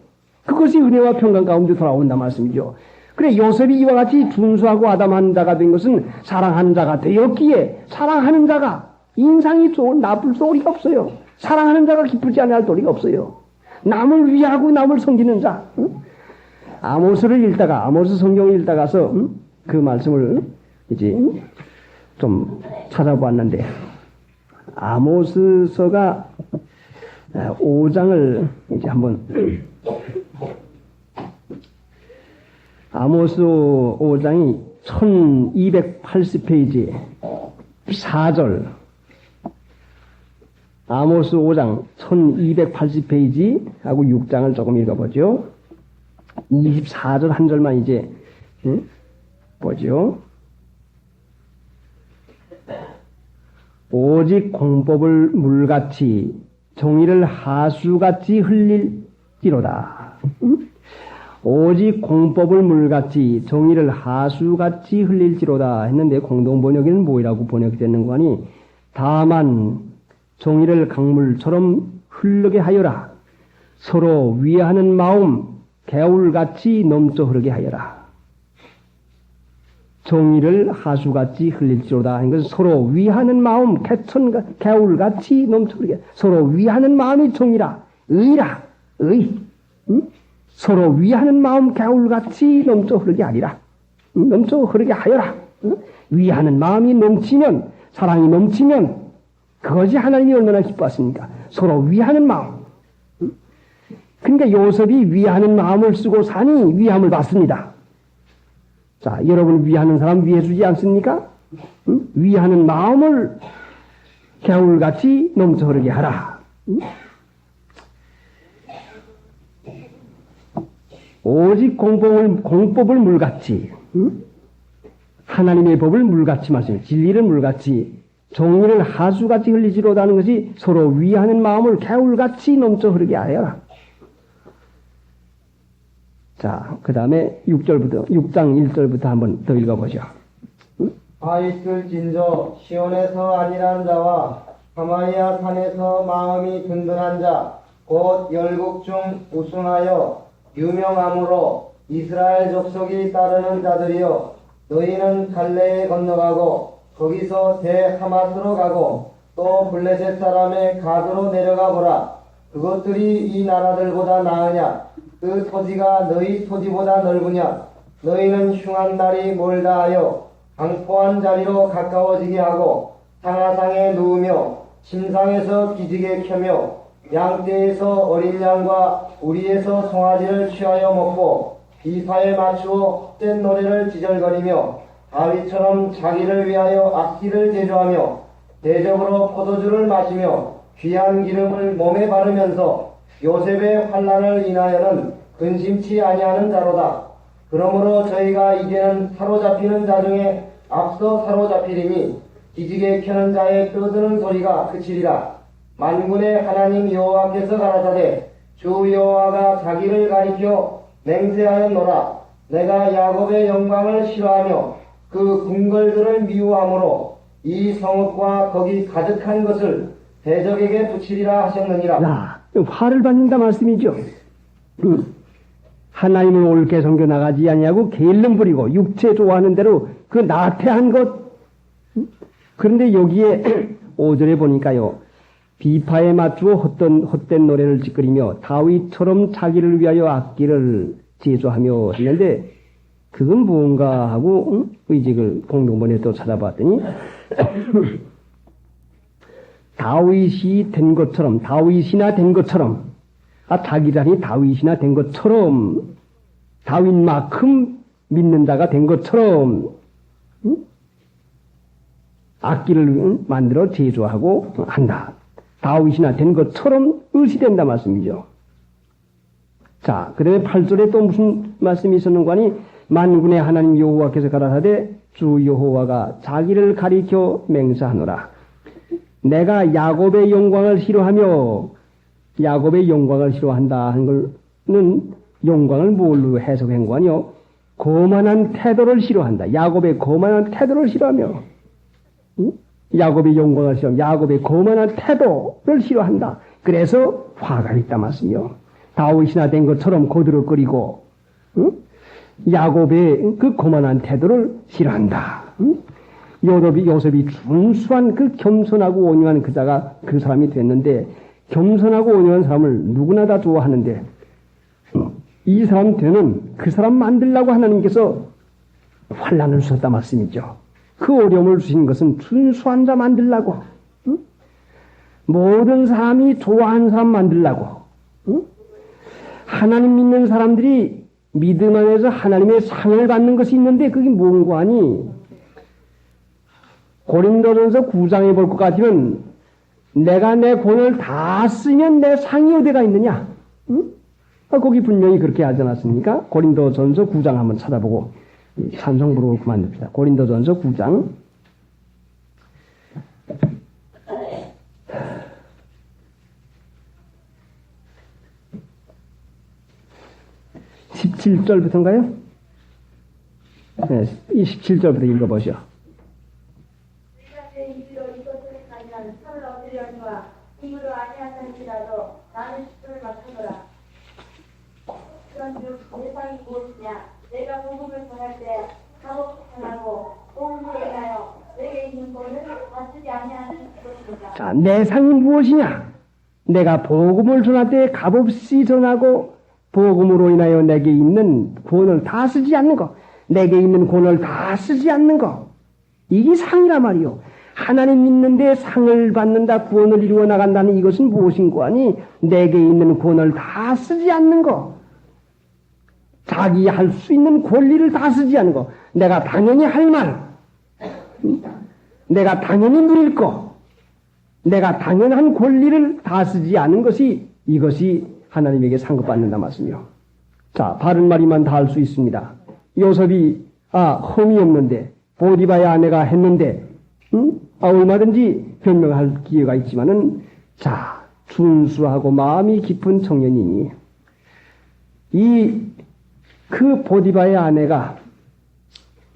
그것이 은혜와 평강 가운데 돌아온다 말씀이죠. 그래, 요셉이 이와 같이 준수하고 아담한 자가 된 것은 사랑하는 자가 되었기에 사랑하는 자가 인상이 좋은 나쁠 소리가 없어요. 사랑하는 자가 기쁘지 않을 도리가 없어요. 남을 위하고 남을 섬기는 자. 아모스를 읽다가, 아모스 성경을 읽다가서 그 말씀을 이제 좀 찾아보았는데, 아모스서가 5장을 이제 한번, 아모스 5장이 1280페이지 4절, 아모스 5장 1280페이지 하고 6장을 조금 읽어보죠. 24절 한 절만 이제 보죠. 오직 공법을 물같이 종이를 하수같이 흘릴지로다. 오직 공법을 물같이 종이를 하수같이 흘릴지로다 했는데 공동번역에는 뭐라고 번역되는 거니? 다만 종이를 강물처럼 흐르게 하여라. 서로 위하는 마음 개울같이 넘쳐 흐르게 하여라. 종이를 하수같이 흘릴지로다 하는 것은 서로 위하는 마음 개울같이 넘쳐 흐르게, 서로 위하는 마음이 종이라. 의라. 의. 서로 위하는 마음 개울같이 넘쳐 흐르게 하리라. 넘쳐 흐르게 하여라. 위하는 마음이 넘치면, 사랑이 넘치면 그것이 하나님이 얼마나 기뻐하십니까? 서로 위하는 마음. 그러니까 요셉이 위하는 마음을 쓰고 사니 위함을 받습니다. 자, 여러분 위하는 사람 위해주지 않습니까? 위하는 마음을 개울같이 넘쳐 흐르게 하라. 오직 공법을 물같이, 하나님의 법을 물같이 말씀해요. 진리를 물같이, 종이를 하수같이 흘리지로다 하는 것이 서로 위하는 마음을 개울같이 넘쳐 흐르게 하여라. 자, 그 다음에 6장 1절부터 한번 더 읽어보죠. 아이틀 진저 시온에서 안일한 자와 사마리아 산에서 마음이 든든한 자 곧 열국 중 우승하여 유명함으로 이스라엘 족속이 따르는 자들이여, 너희는 갈레에 건너가고 거기서 대하마스로 가고 또 블레셋 사람의 가드로 내려가 보라. 그것들이 이 나라들보다 나으냐? 그 토지가 너희 토지보다 넓으냐? 너희는 흉한 날이 멀다 하여 강포한 자리로 가까워지게 하고 상하상에 누우며 침상에서 기지개 켜며 양떼에서 어린 양과 우리에서 송아지를 취하여 먹고 비사에 맞추어 헛된 노래를 지절거리며 다윗처럼 자기를 위하여 악기를 제조하며 대적으로 포도주를 마시며 귀한 기름을 몸에 바르면서 요셉의 환난을 인하여는 근심치 아니하는 자로다. 그러므로 저희가 이제는 사로잡히는 자 중에 앞서 사로잡히리니 기지개 켜는 자의 떠드는 소리가 그치리라. 만군의 하나님 여호와께서 가라사대 주 여호와가 자기를 가리켜 맹세하였노라. 내가 야곱의 영광을 싫어하며 그 궁궐들을 미워하므로 이 성읍과 거기 가득한 것을 대적에게 붙이리라 하셨느니라. 자, 화를 받는다 말씀이죠. 하나님을 옳게 섬겨 나가지 아니하고 게을름 부리고 육체 좋아하는 대로 그 나태한 것. 그런데 여기에 5절에 보니까요. 비파에 맞추어 헛된 노래를 찌끄리며 다윗처럼 자기를 위하여 악기를 제조하며 했는데 그건 무언가 하고 의직을 공동본에 또 찾아봤더니 다윗이 된 것처럼 다윗이나 된 것처럼 자기 자신이 다윗이나 된 것처럼 다윗만큼 믿는 자가 된 것처럼 악기를 만들어 제조하고 한다. 다윗이나 된 것처럼 의시된다 말씀이죠. 자, 그 다음에 8절에 또 무슨 말씀이 있었는가 하니 만군의 하나님 여호와께서 가라사대 주 여호와가 자기를 가리켜 맹세하노라. 내가 야곱의 영광을 싫어하며 야곱의 영광을 싫어한다 하는 것은 영광을 뭘로 해석한 거 아니요? 거만한 태도를 싫어한다. 야곱의 거만한 태도를 싫어하며 야곱의 영광을 싫어하며 야곱의 거만한 태도를 싫어한다. 그래서 화가 있다 말씀이요. 다윗이나 된 것처럼 고드럭거리고 야곱의 그 거만한 태도를 싫어한다. 요셉이 준수한 그 겸손하고 온유한 그 사람이 됐는데 겸손하고 온유한 사람을 누구나 다 좋아하는데 이 사람 되는 그 사람 만들라고 하나님께서 환난을 주셨다 말씀이죠. 그 어려움을 주신 것은 준수한 자 만들라고 모든 사람이 좋아하는 사람 만들라고 하나님 믿는 사람들이 믿음 안에서 하나님의 상을 받는 것이 있는데 그게 뭔가 하니 고린도전서 9장에 볼 것 같으면 내가 내 본을 다 쓰면 내 상이 어디가 있느냐? 거기 분명히 그렇게 하지 않았습니까? 고린도전서 9장 한번 찾아보고 찬송 부르고 그만둡시다. 고린도전서 9장 17절부터인가요? 네, 17절부터 읽어보시오. 힘으로 아니하는지라도 나는 십분을 맡아노라. 그런즉 세상이 무엇이냐? 내가 복음을 전할 때 사법 전하고 복음으로 인하여 내게 있는 본을 다 쓰지 아니하는 것입니다. 자, 내 상이 무엇이냐? 내가 복음을 전할 때 값없이 전하고 복음으로 인하여 내게 있는 권을 다 쓰지 않는 것, 내게 있는 권을 다 쓰지 않는 것, 이게 상이란 말이요. 하나님 믿는데 상을 받는다, 구원을 이루어 나간다는 이것은 무엇인고 하니 내게 있는 권을 다 쓰지 않는 것, 자기 할 수 있는 권리를 다 쓰지 않는 것, 내가 당연히 할 말, 내가 당연히 누릴 것, 내가 당연한 권리를 다 쓰지 않은 것이 이것이 하나님에게 상급받는다 말씀이요. 자, 바른 말이만 다 할 수 있습니다. 요셉이 흠이 없는데 보디바의 아내가 했는데 얼마든지 변명할 기회가 있지만은 자, 준수하고 마음이 깊은 청년이니 그 보디바의 아내가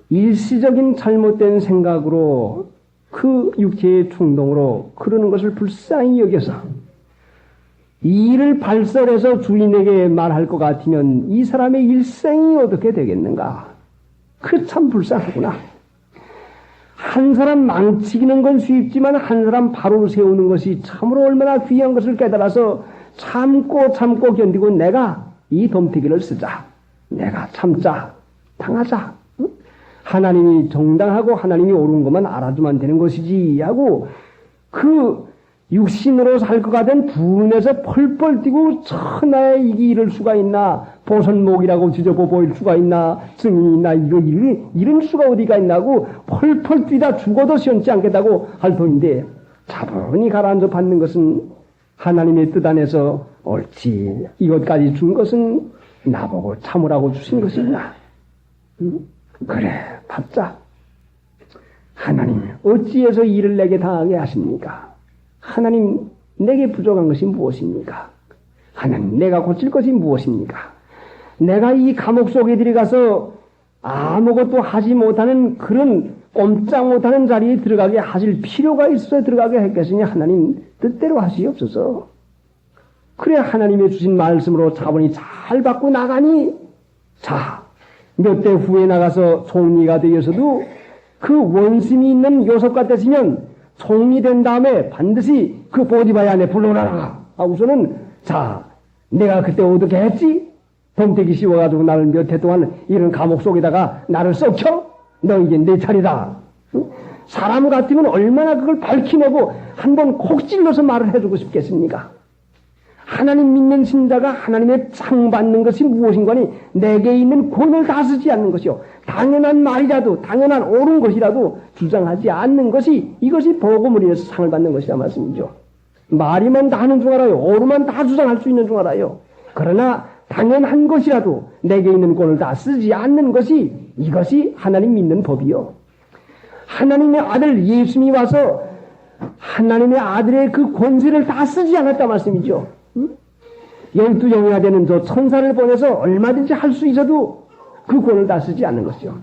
일시적인 잘못된 생각으로 그 육체의 충동으로 그러는 것을 불쌍히 여겨서 이 일을 발설해서 주인에게 말할 것 같으면 이 사람의 일생이 어떻게 되겠는가? 그 참 불쌍하구나. 한 사람 망치기는 건 쉽지만 한 사람 바로 세우는 것이 참으로 얼마나 귀한 것을 깨달아서 참고 견디고 내가 이 덤태기를 쓰자. 내가 참자. 당하자. 응? 하나님이 정당하고 하나님이 옳은 것만 알아주면 되는 것이지 하고 그 육신으로 살 것 같은 분에서 펄펄 뛰고 천하에 이게 이럴 수가 있나? 보선목이라고 지저보 보일 수가 있나? 증인이 있나? 이런 수가 어디가 있나고 펄펄 뛰다 죽어도 시원치 않겠다고 할 터인데 차분히 가라앉아 받는 것은 하나님의 뜻 안에서 옳지. 이것까지 준 것은 나보고 참으라고 주신 것이구나. 그래, 받자. 하나님, 어찌해서 일을 내게 당하게 하십니까? 하나님, 내게 부족한 것이 무엇입니까? 하나님, 내가 고칠 것이 무엇입니까? 내가 이 감옥 속에 들어가서 아무것도 하지 못하는 그런 꼼짝 못하는 자리에 들어가게 하실 필요가 있어서 들어가게 했겠으니 하나님 뜻대로 하시옵소서. 그래 하나님의 주신 말씀으로 자본이 잘 받고 나가니 자 몇 대 후에 나가서 총리가 되어서도 그 원심이 있는 요섭 같았으면 총리 된 다음에 반드시 그 보디바야 안에 불러놔라 하고서는 자 내가 그때 어떻게 했지? 덤태기 씌워가지고 나를 몇 해 동안 이런 감옥 속에다가 나를 썩혀? 너 이제 내 차례다. 사람 같으면 얼마나 그걸 밝히내고 한번 콕 찔러서 말을 해주고 싶겠습니까? 하나님 믿는 신자가 하나님의 상 받는 것이 무엇인가니 내게 있는 권을 다 쓰지 않는 것이요. 당연한 말이라도 당연한 옳은 것이라도 주장하지 않는 것이 이것이 복음을 위해서 상을 받는 것이라 말씀이죠. 말이만 다 하는 줄 알아요. 옳으면 다 주장할 수 있는 줄 알아요. 그러나 당연한 것이라도 내게 있는 권을 다 쓰지 않는 것이 이것이 하나님 믿는 법이요. 하나님의 아들 예수님이 와서 하나님의 아들의 그 권세를 다 쓰지 않았다 말씀이죠. 12영이나 되는 저 천사를 보내서 얼마든지 할 수 있어도 그 권을 다 쓰지 않는 것이죠.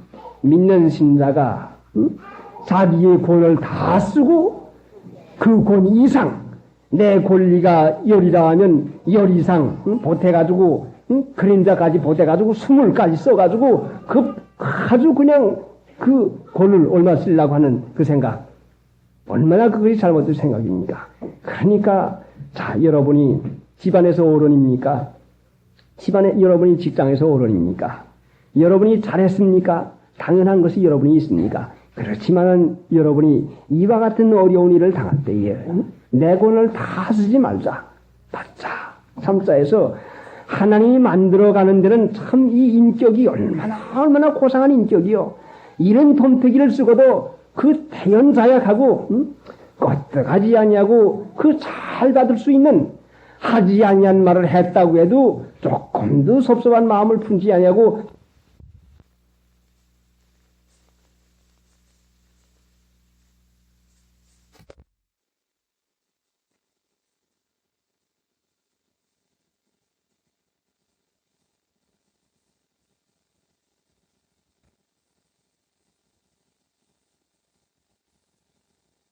믿는 신자가 자기의 권을 다 쓰고 그 권 이상 내 권리가 열이라 하면 열 이상 보태가지고 그림자까지 보태가지고 20까지 써가지고 그 아주 그냥 그 권을 얼마 쓰려고 하는 그 생각 얼마나 그것이 잘못된 생각입니까? 그러니까 자 여러분이 집안에서 어른입니까? 여러분이 직장에서 어른입니까? 여러분이 잘했습니까? 당연한 것이 여러분이 있습니까? 그렇지만은 여러분이 이와 같은 어려운 일을 당할 때에 내 권을 다 쓰지 말자. 받자. 참자에서 하나님이 만들어가는 데는 참 이 인격이 얼마나 고상한 인격이요. 이런 덤태기를 쓰고도 그 태연자약하고 껐떡하지 아니하고 그 잘 받을 수 있는 하지 아니한 말을 했다고 해도 조금도 섭섭한 마음을 품지 아니하고